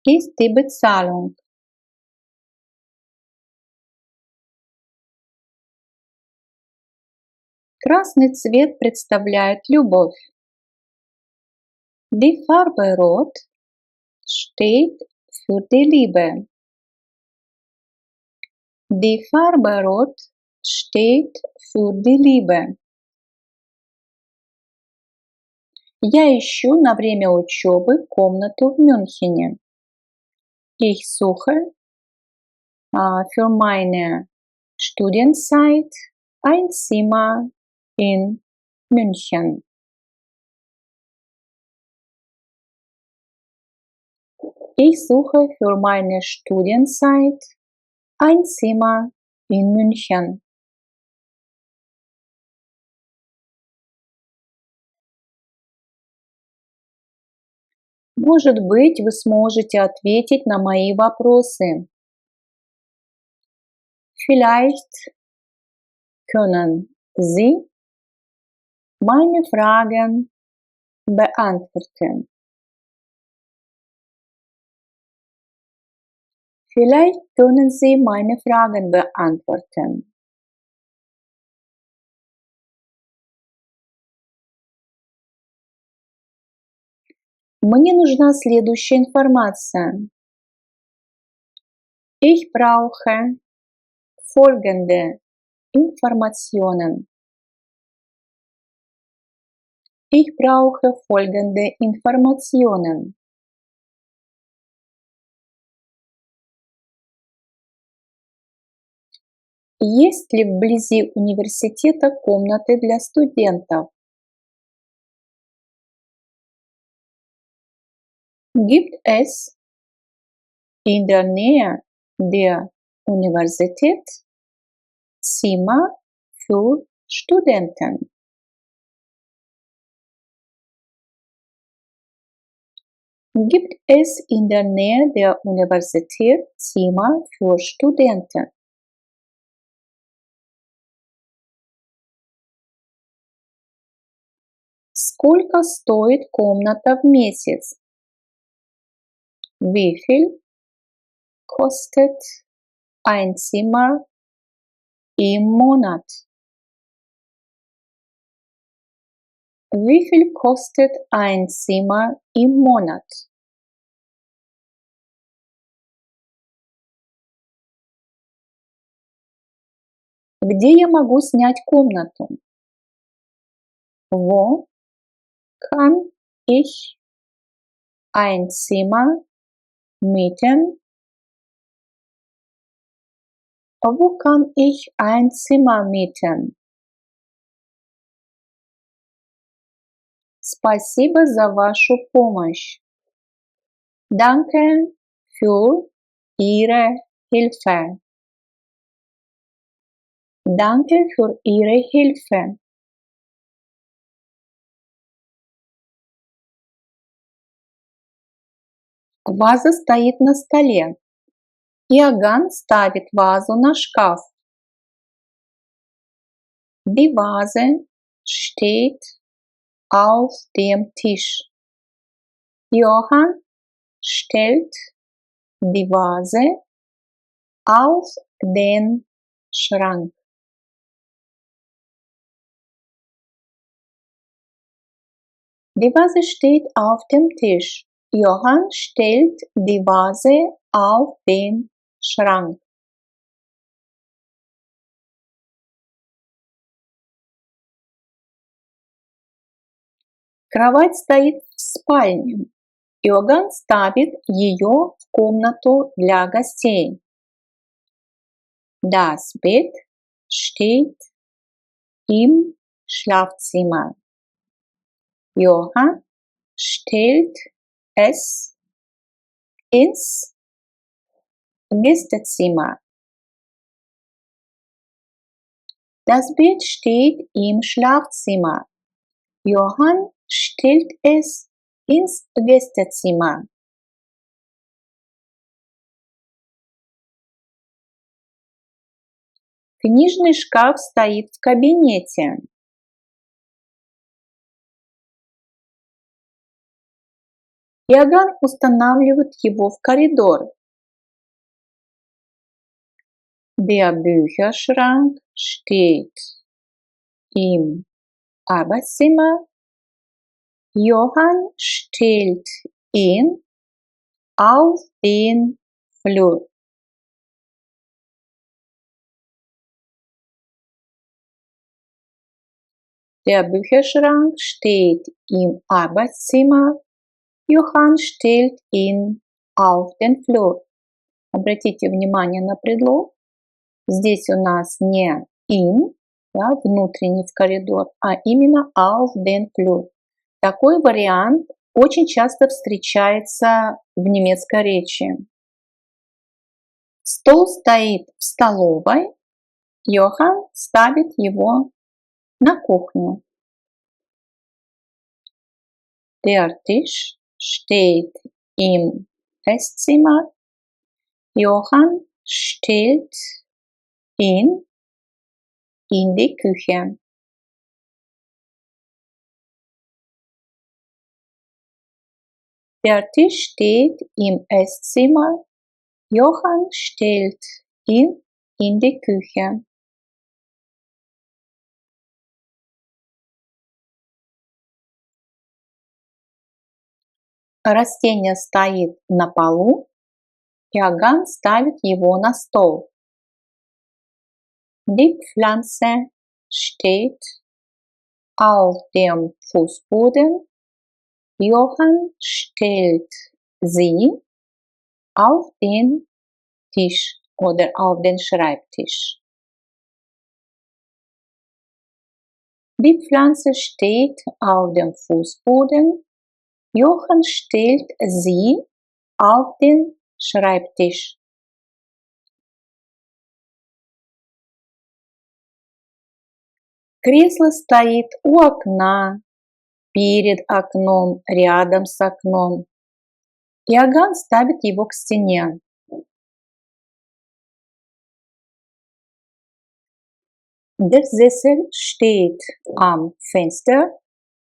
ist die Bezahlung. Красный цвет представляет любовь. Die Farbe Rot steht für die Liebe. Die Farbe Rot steht für die Liebe. Я ищу на время учебы комнату в Мюнхене. Ich suche für meine Studienzeit ein Zimmer in München. Ich suche für meine Studienzeit ein Zimmer in München. Может быть, вы сможете ответить на мои вопросы. Vielleicht können Sie meine Fragen beantworten. Vielleicht können Sie meine Fragen beantworten. Мне нужна следующая информация. Ich brauche folgende Informationen. Ich brauche folgende Informationen. Есть ли вблизи университета комнаты для студентов? Gibt es in der Nähe der Universität Zimmer für Studenten? Gibt es in der Nähe der Universität Zimmer für Studenten? Сколько стоит комната в месяц? Wie viel kostet ein Zimmer im Monat? Wie viel kostet ein Zimmer im Monat? Где я могу снять комнату? Wo kann ich ein Zimmer mieten? Wo kann ich ein Zimmer mieten? Спасибо за вашу помощь. Danke für Ihre Hilfe. Danke für Ihre Hilfe. Ваза стоит на столе. Иоганн ставит вазу на шкаф. Die Vase steht auf dem Tisch. Johann stellt die Vase auf den Schrank. Die Vase steht auf dem Tisch. Johann stellt die Vase auf den Schrank. Кровать стоит в спальне. Иоганн ставит ее в комнату для гостей. Das Bett steht im Schlafzimmer. Johann stellt es ins Gästezimmer. Das Bett steht im Schlafzimmer. Johann stellt es ins Gästezimmer. Книжный шкаф стоит в кабинете. Иоганн устанавливает его в коридор. Der Bücherschrank steht im Arbeitszimmer. Johann stellt ihn auf den Flur. Der Bücherschrank steht im Arbeitszimmer. Johann stellt ihn auf den Flur. Обратите внимание на предлог. Здесь у нас не in, да, внутренний в коридор, а именно auf den Flur. Такой вариант очень часто встречается в немецкой речи. Стол стоит в столовой. Johann ставит его на кухню. Der Tisch steht im Esszimmer. Johann stellt ihn in die Küche. Der Tisch steht im Esszimmer. Johann stellt ihn in die Küche. Растение стоит на полу. Иоганн ставит его на стол. Die Pflanze steht auf dem Fußboden. Johann stellt sie auf den Tisch oder auf den Schreibtisch. Die Pflanze steht auf dem Fußboden. Johann stellt sie auf den Schreibtisch. Кресло стоит у окна, перед окном, рядом с окном. Иоганн ставит его к стене. Der Sessel steht am Fenster,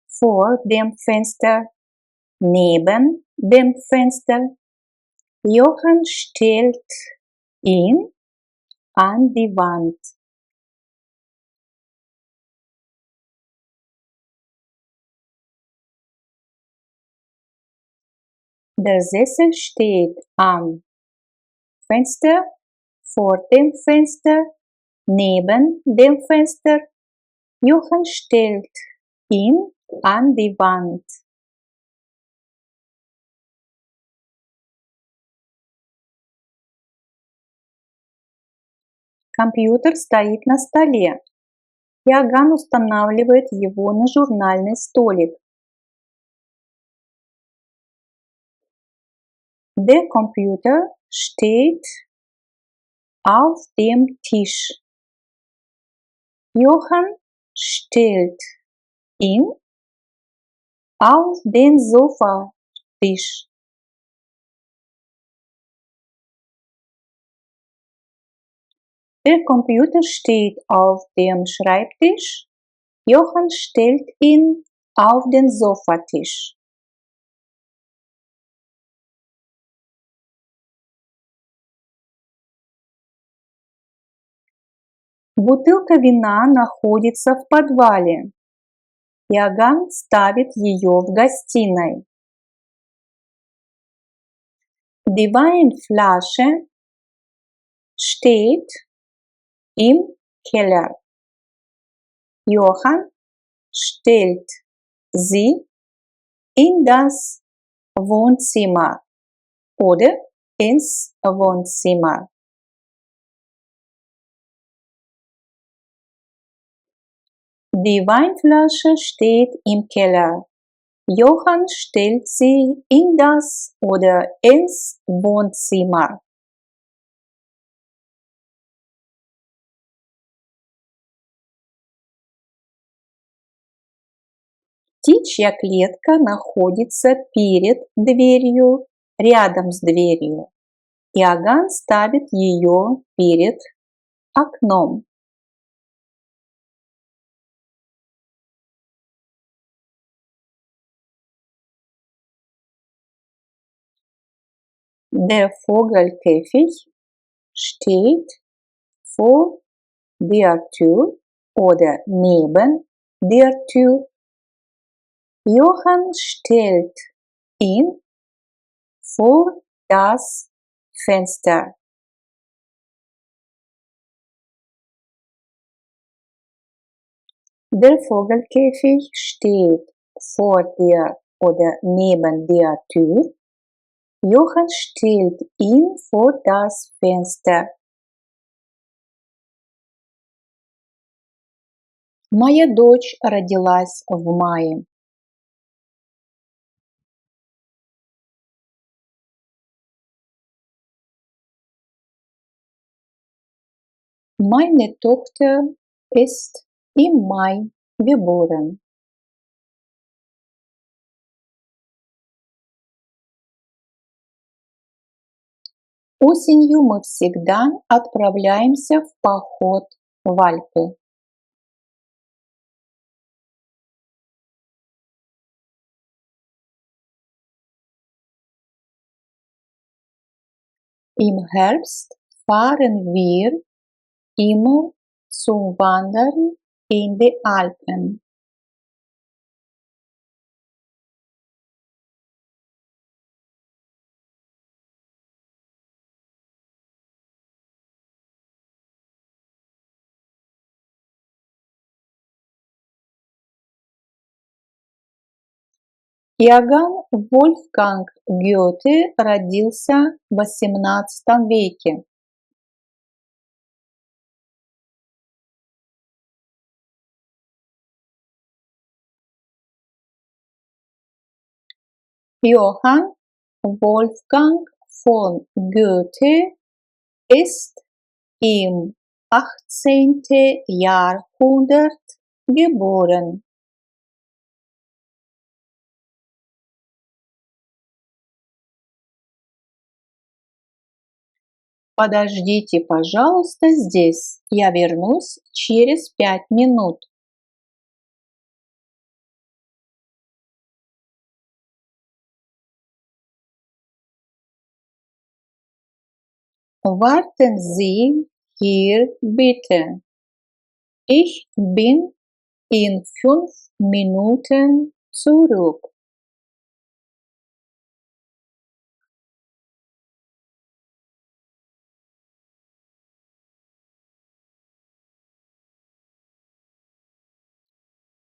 vor dem Fenster, neben dem Fenster. Johann stellt ihn an die Wand. Der Sessel steht am Fenster, vor dem Fenster, neben dem Fenster. Johann stellt ihn an die Wand. Компьютер стоит на столе. Иоганн устанавливает его на журнальный столик. Der Computer steht auf dem Tisch. Johann stellt ihn auf den Sofatisch. Der Computer steht auf dem Schreibtisch. Johann stellt ihn auf den Sofatisch. Бутылка вина находится в подвале. Иоганн ставит ее в гостиной. Die Weinflasche steht im Keller. Johann stellt sie in das Wohnzimmer oder ins Wohnzimmer. Die Weinflasche steht im Keller. Johann stellt sie in das oder ins Wohnzimmer. Птичья клетка находится перед дверью, рядом с дверью. Иоганн ставит ее перед окном. Der Vogelkäfig steht vor der Tür oder neben der Tür. Johann stellt ihn vor das Fenster. Der Vogelkäfig steht vor der oder neben der Tür. Johann stellt ihn vor das Fenster. Моя дочь родилась в мае. Meine Tochter ist im Mai geboren. Осенью мы всегда отправляемся в поход в Альпы. Im Herbst fahren wir immer zum Wandern in die Alpen. Иоганn Wolfgang Goethe родился в XVIII веке. Johann Wolfgang von Goethe ist im 18. Jahrhundert geboren. Подождите, пожалуйста, здесь. Я вернусь через 5 минут. Warten Sie hier bitte. Ich bin in 5 Minuten zurück.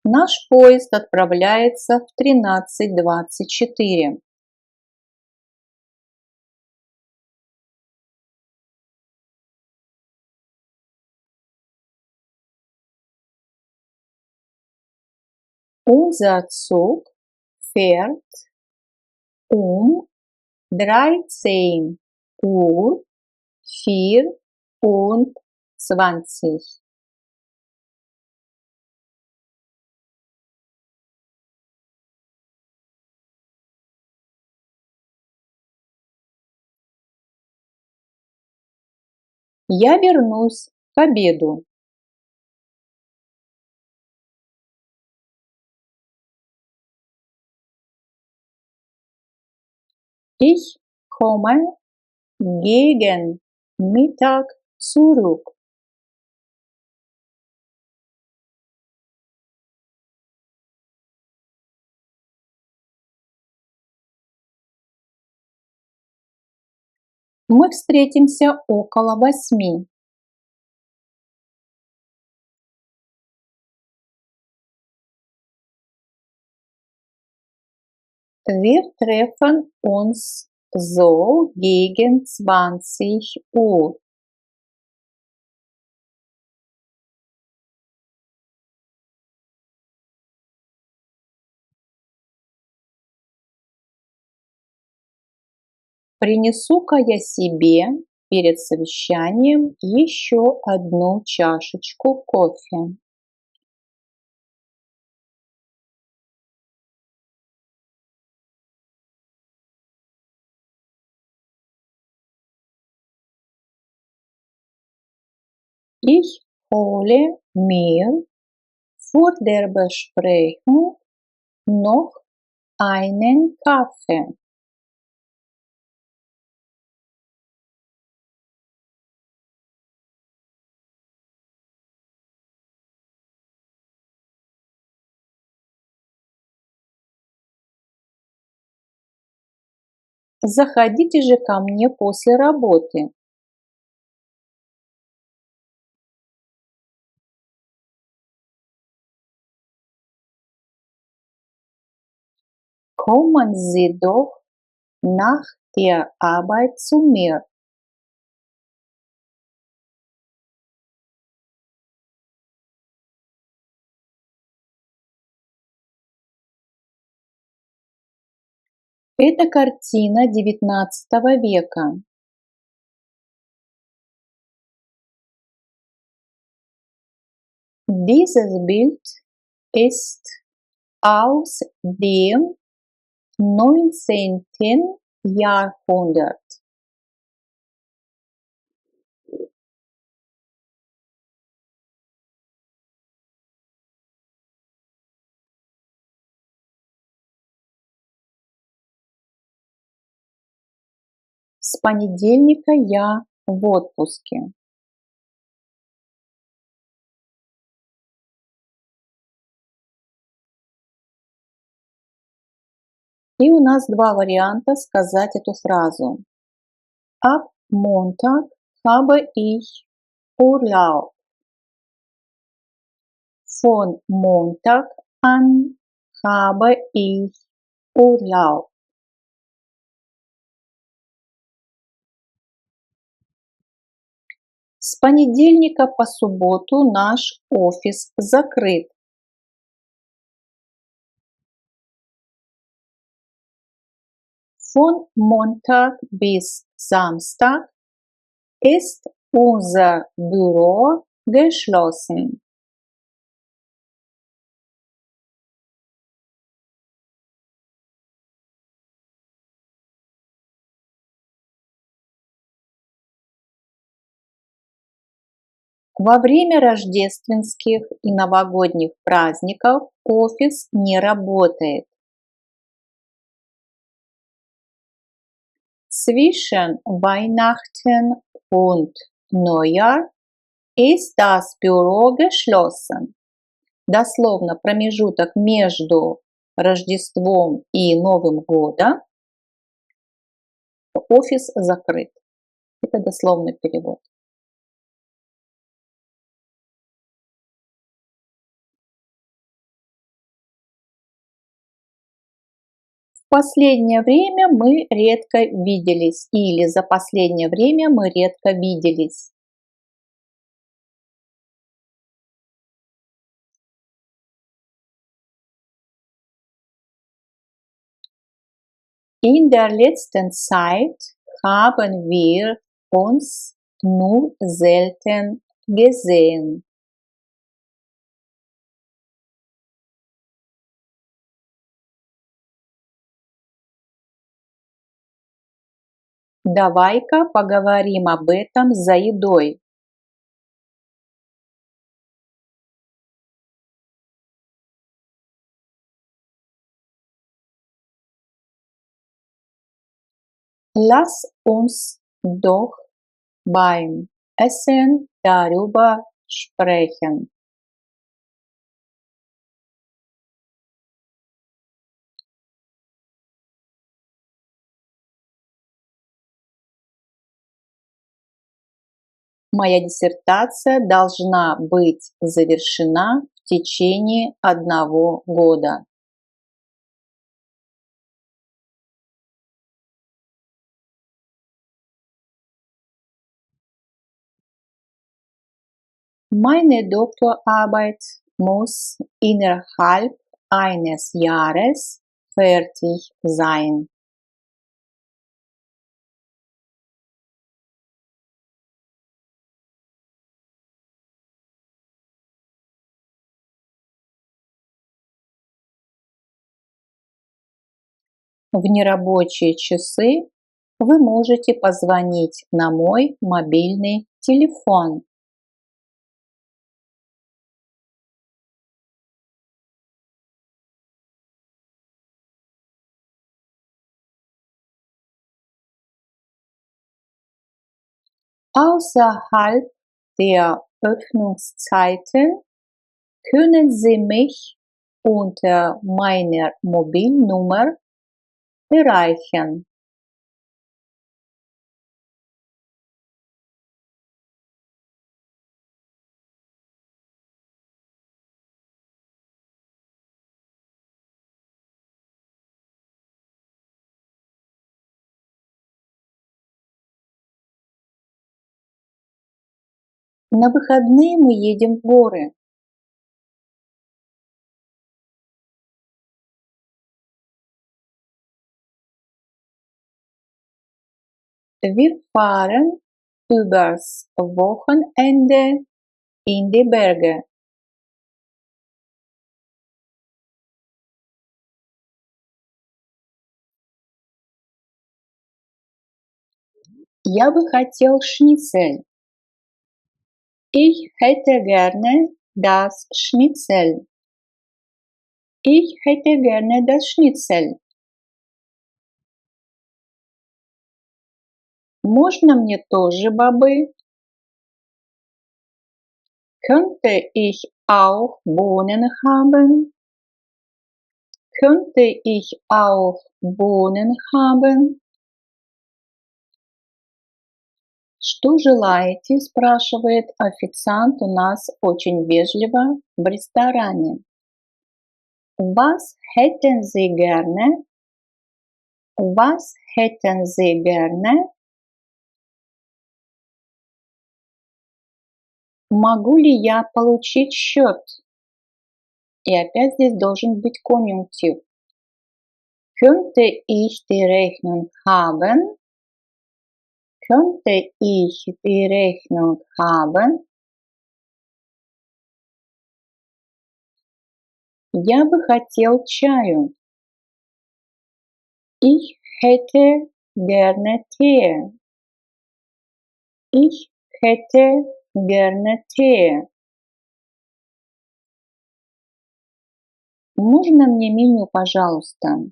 Наш поезд отправляется в 13:24. Unser Zug fährt um 13:24. Я вернусь к обеду. Ich komme gegen Mittag zurück. Мы встретимся около 8. Wir treffen uns so gegen 20 Uhr. Принесу-ка я себе перед совещанием еще одну чашечку кофе. Ich hole mir vor der Besprechung noch einen Kaffee. Заходите же ко мне после работы. Kommen Sie doch nach der Arbeit zu mir. Это картина XIX века. Dieses Bild ist aus dem 19. Jahrhundert. С понедельника я в отпуске. И у нас два варианта сказать эту фразу. Ab Montag habe ich Urlaub. Von Montag an habe ich Urlaub. С понедельника по субботу наш офис закрыт. Von Montag bis Samstag ist unser Büro geschlossen. Во время рождественских и новогодних праздников офис не работает. Zwischen Weihnachten und Neujahr ist das Büro geschlossen. Дословно промежуток между Рождеством и Новым годом офис закрыт. Это дословный перевод. В последнее время мы редко виделись или за последнее время мы редко виделись. In der letzten Zeit haben wir uns nur selten gesehen. Давай-ка поговорим об этом за едой. Lass uns doch beim Essen darüber sprechen. Моя диссертация должна быть завершена в течение 1 года. Meine Doktorarbeit muss innerhalb eines Jahres fertig sein. В нерабочие часы вы можете позвонить на мой мобильный телефон. Außerhalb der Öffnungszeiten können Sie mich unter meiner Mobilnummer erreichen. На выходные мы едем в горы. Wir fahren übers Wochenende in die Berge. Я бы хотел шницель. Ich hätte gerne das Schnitzel. Ich hätte gerne das Schnitzel. Можно мне тоже бобы? Könnte ich auch Bohnen haben? Könnte ich auch Bohnen haben? Что желаете? Спрашивает официант у нас очень вежливо в ресторане. Was hätten Sie gerne? Was hätten Sie gerne? Могу ли я получить счет? И опять здесь должен быть конъюнктив. Könnte ich die Rechnung haben? Könnte ich die Rechnung haben? Я бы хотел чаю. Ich hätte gerne Tee. Ich hätte gerne Tee. Можно мне меню, пожалуйста?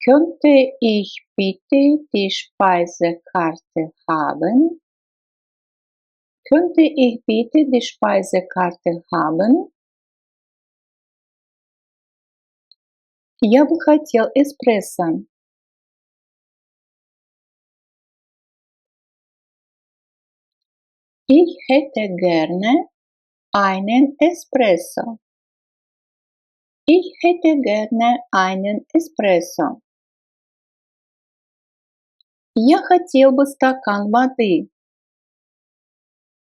Könnte ich bitte die Speisekarte haben? Könnte ich bitte die Speisekarte haben? Я бы хотел эспрессо. Ich hätte gerne einen Espresso. Ich hätte gerne einen Espresso. Я хотел бы стакан воды.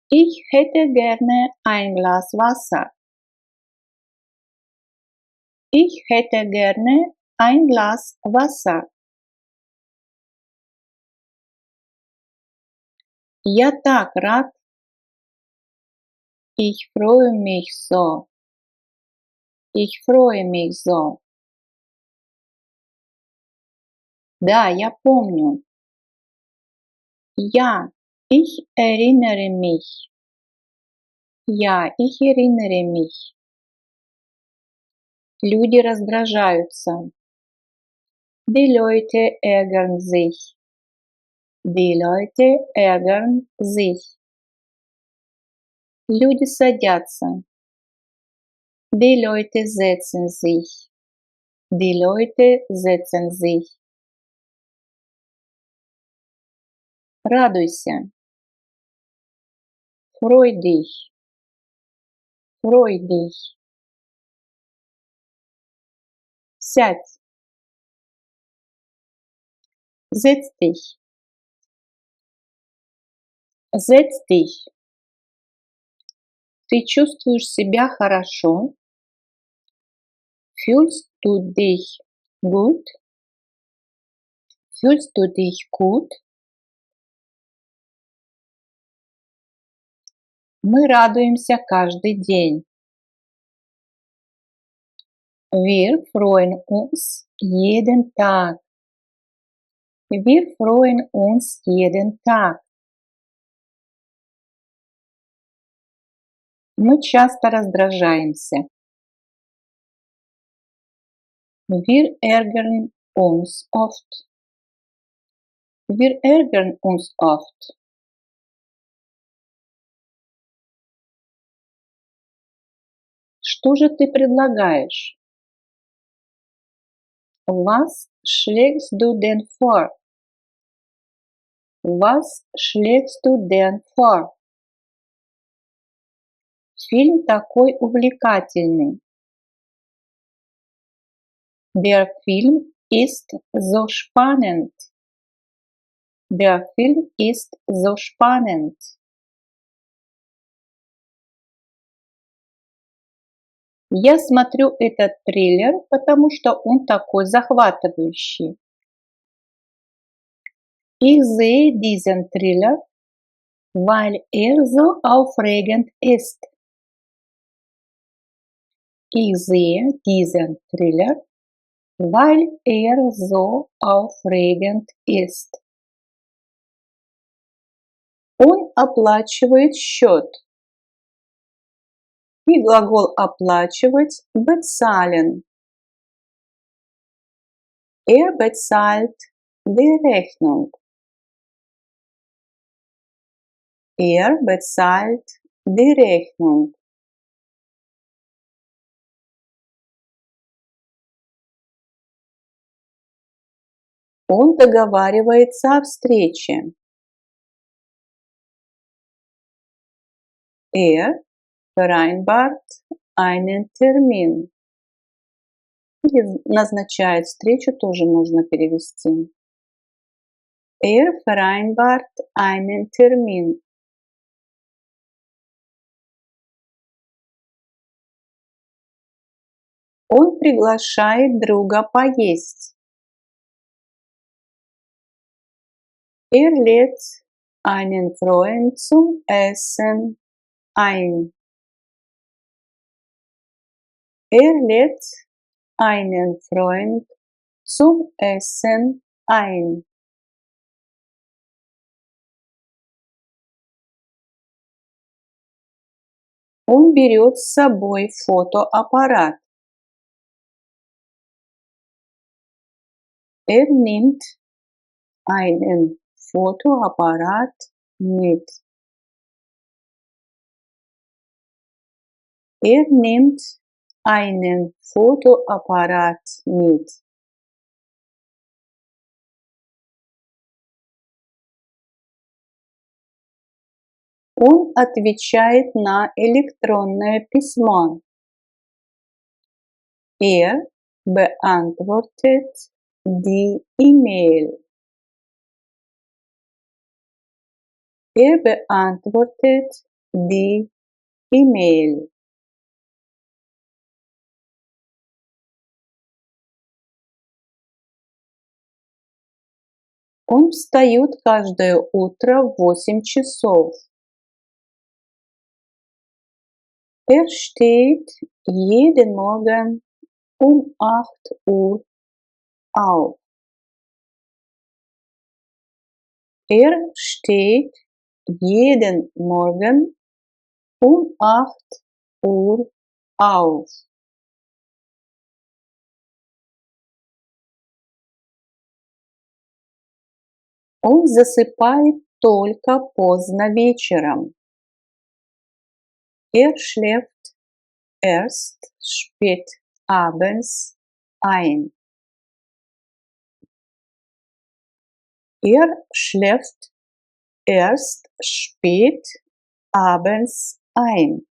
Ich hätte gerne ein Glas Wasser. Ich hätte gerne ein Glas Wasser. Я так рад. Ich freue mich so. Ich freue mich so. Да, я помню. Ja, ich erinnere mich. Ja, ich erinnere mich. Люди раздражаются. Die Leute ärgern sich. Die Leute ärgern sich. Люди садятся. Die Leute setzen sich. Die Leute setzen sich. Радуйся. Freu dich. Freu dich. Сядь. Setz dich. Setz dich. Ты чувствуешь себя хорошо? Fühlst du dich gut? Fühlst du dich gut? Мы радуемся каждый день. Wir freuen uns jeden Tag. Wir freuen uns jeden Tag. Мы часто раздражаемся. Wir ärgern uns oft. Wir ärgern uns oft. Что же ты предлагаешь? Was schlägst du denn vor? Was schlägst du denn vor? Фильм такой увлекательный. Der Film ist so spannend. Der Film ist so spannend. Я смотрю этот триллер, потому что он такой захватывающий. Ich sehe diesen Thriller, weil so aufregend ist. Ich sehe diesen Thriller, weil so aufregend ist. Он оплачивает счет. И глагол оплачивать bezahlen. Bezahlt die Rechnung. Bezahlt die Rechnung. Он договаривается о встрече. Vereinbart einen Termin. Или назначает встречу тоже можно перевести. Vereinbart einen Termin. Он приглашает друга поесть. Lädt einen Freund zum Essen ein. Lädt einen Freund zum Essen ein. Он берет с собой фотоаппарат. Nimmt einen Fotoapparat mit. Nimmt einen Fotoapparat mit. Он отвечает на электронное письмо. Beantwortet die E-Mail. Beantwortet die E-Mail. Он встает каждое утро в 8 часов. Steht jeden Morgen um 8 Uhr auf. Steht jeden Morgen um 8 Uhr auf. Он засыпает только поздно вечером. Schläft erst spät abends ein. Schläft erst spät abends ein.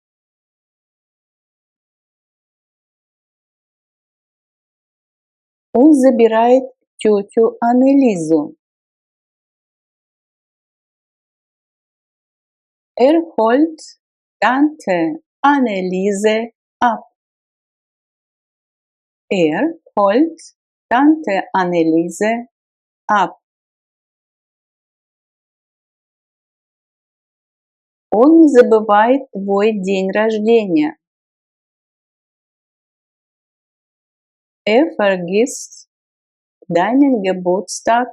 Он забирает тетю Аннелизу. Holt Tante Anneliese ab. Holt Tante Anneliese ab. Он не забывает твой день рождения. Vergisst deinen Geburtstag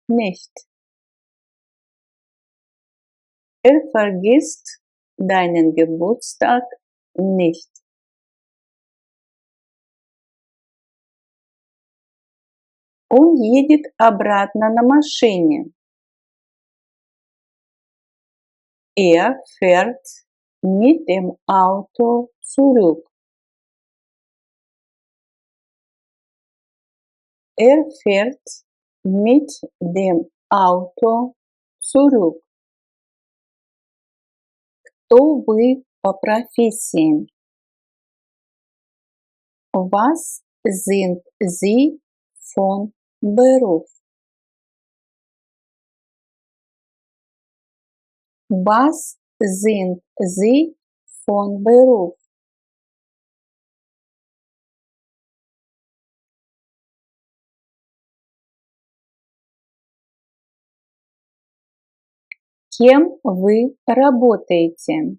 nicht. Vergisst deinen Geburtstag nicht. Он едет обратно на машине. Fährt mit dem Auto zurück. Fährt mit dem Auto zurück. Кто вы по профессии? Was sind Sie von Beruf? Was sind Sie von Beruf? Кем вы работаете?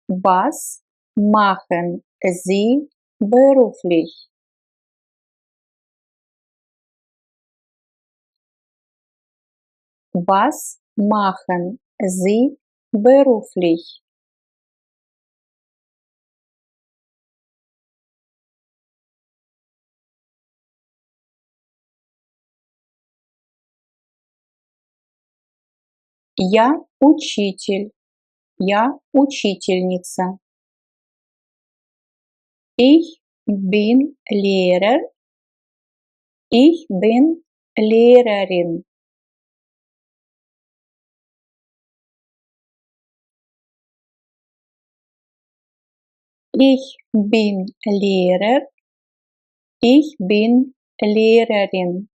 Was machen Sie beruflich? Was machen Sie beruflich? Я учитель. Я учительница. Ich bin Lehrer. Ich bin Lehrerin. Ich bin Lehrer. Ich bin Lehrerin.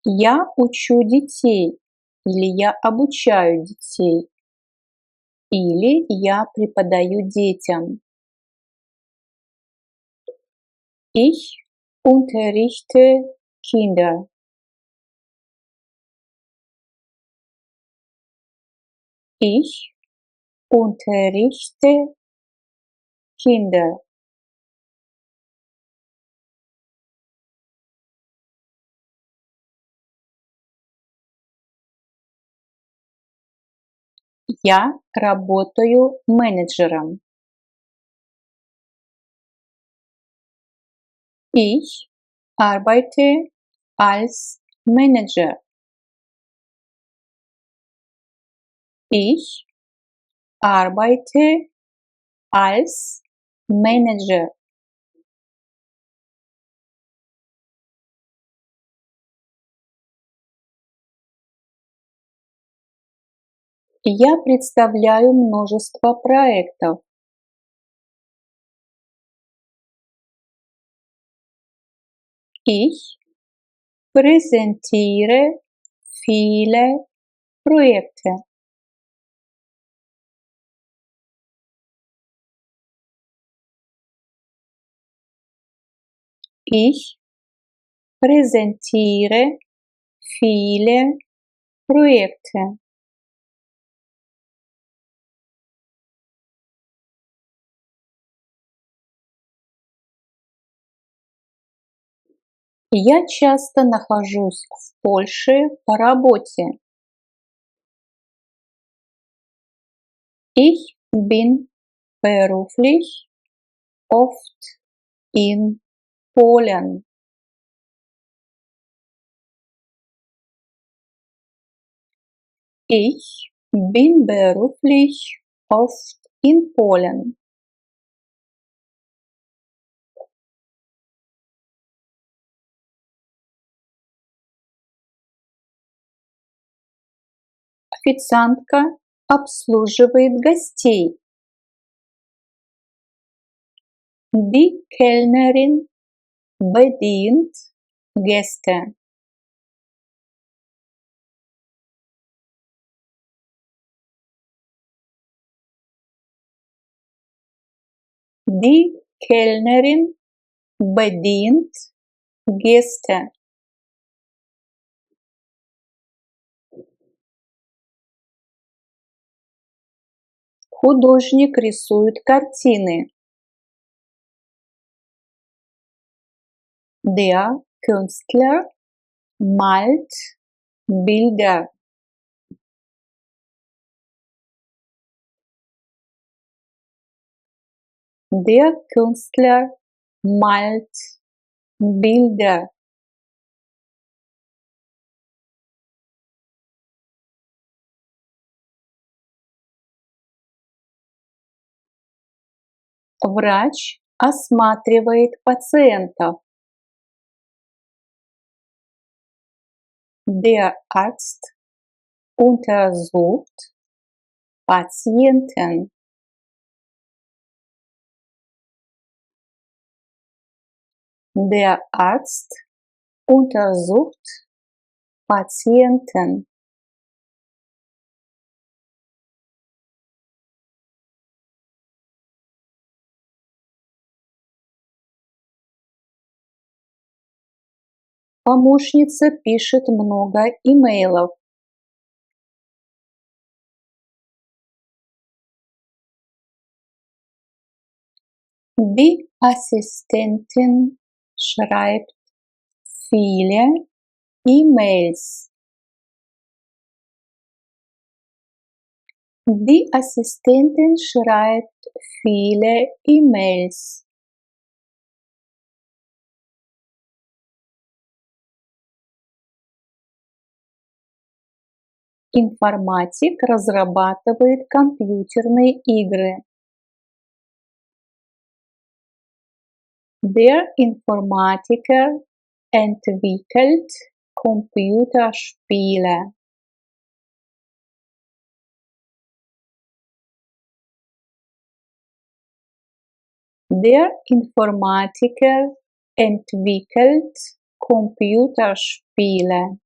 Я учу детей. Или я обучаю детей. Или я преподаю детям. Ich unterrichte Kinder. Ich unterrichte Kinder. Я работаю менеджером. Ich arbeite als Manager. Ich arbeite als Manager. Я представляю множество проектов. Ich präsentiere viele Projekte. Ich präsentiere viele Projekte. Я часто нахожусь в Польше по работе. Ich bin beruflich oft in Polen. Ich bin beruflich oft in Polen. Официантка обслуживает гостей. Die Kellnerin bedient Gäste. Die Kellnerin bedient Gäste. Художник рисует картины. Der Künstler malt Bilder. Der Künstler malt Bilder. Врач осматривает пациентов. Der Arzt untersucht Patienten. Der Arzt untersucht Patienten. Помощница пишет много имейлов. Die Assistentin schreibt viele E-Mails. Die Assistentin schreibt viele E-Mails. Информатик разрабатывает компьютерные игры. Der Informatiker entwickelt Computerspiele. Der Informatiker entwickelt Computerspiele.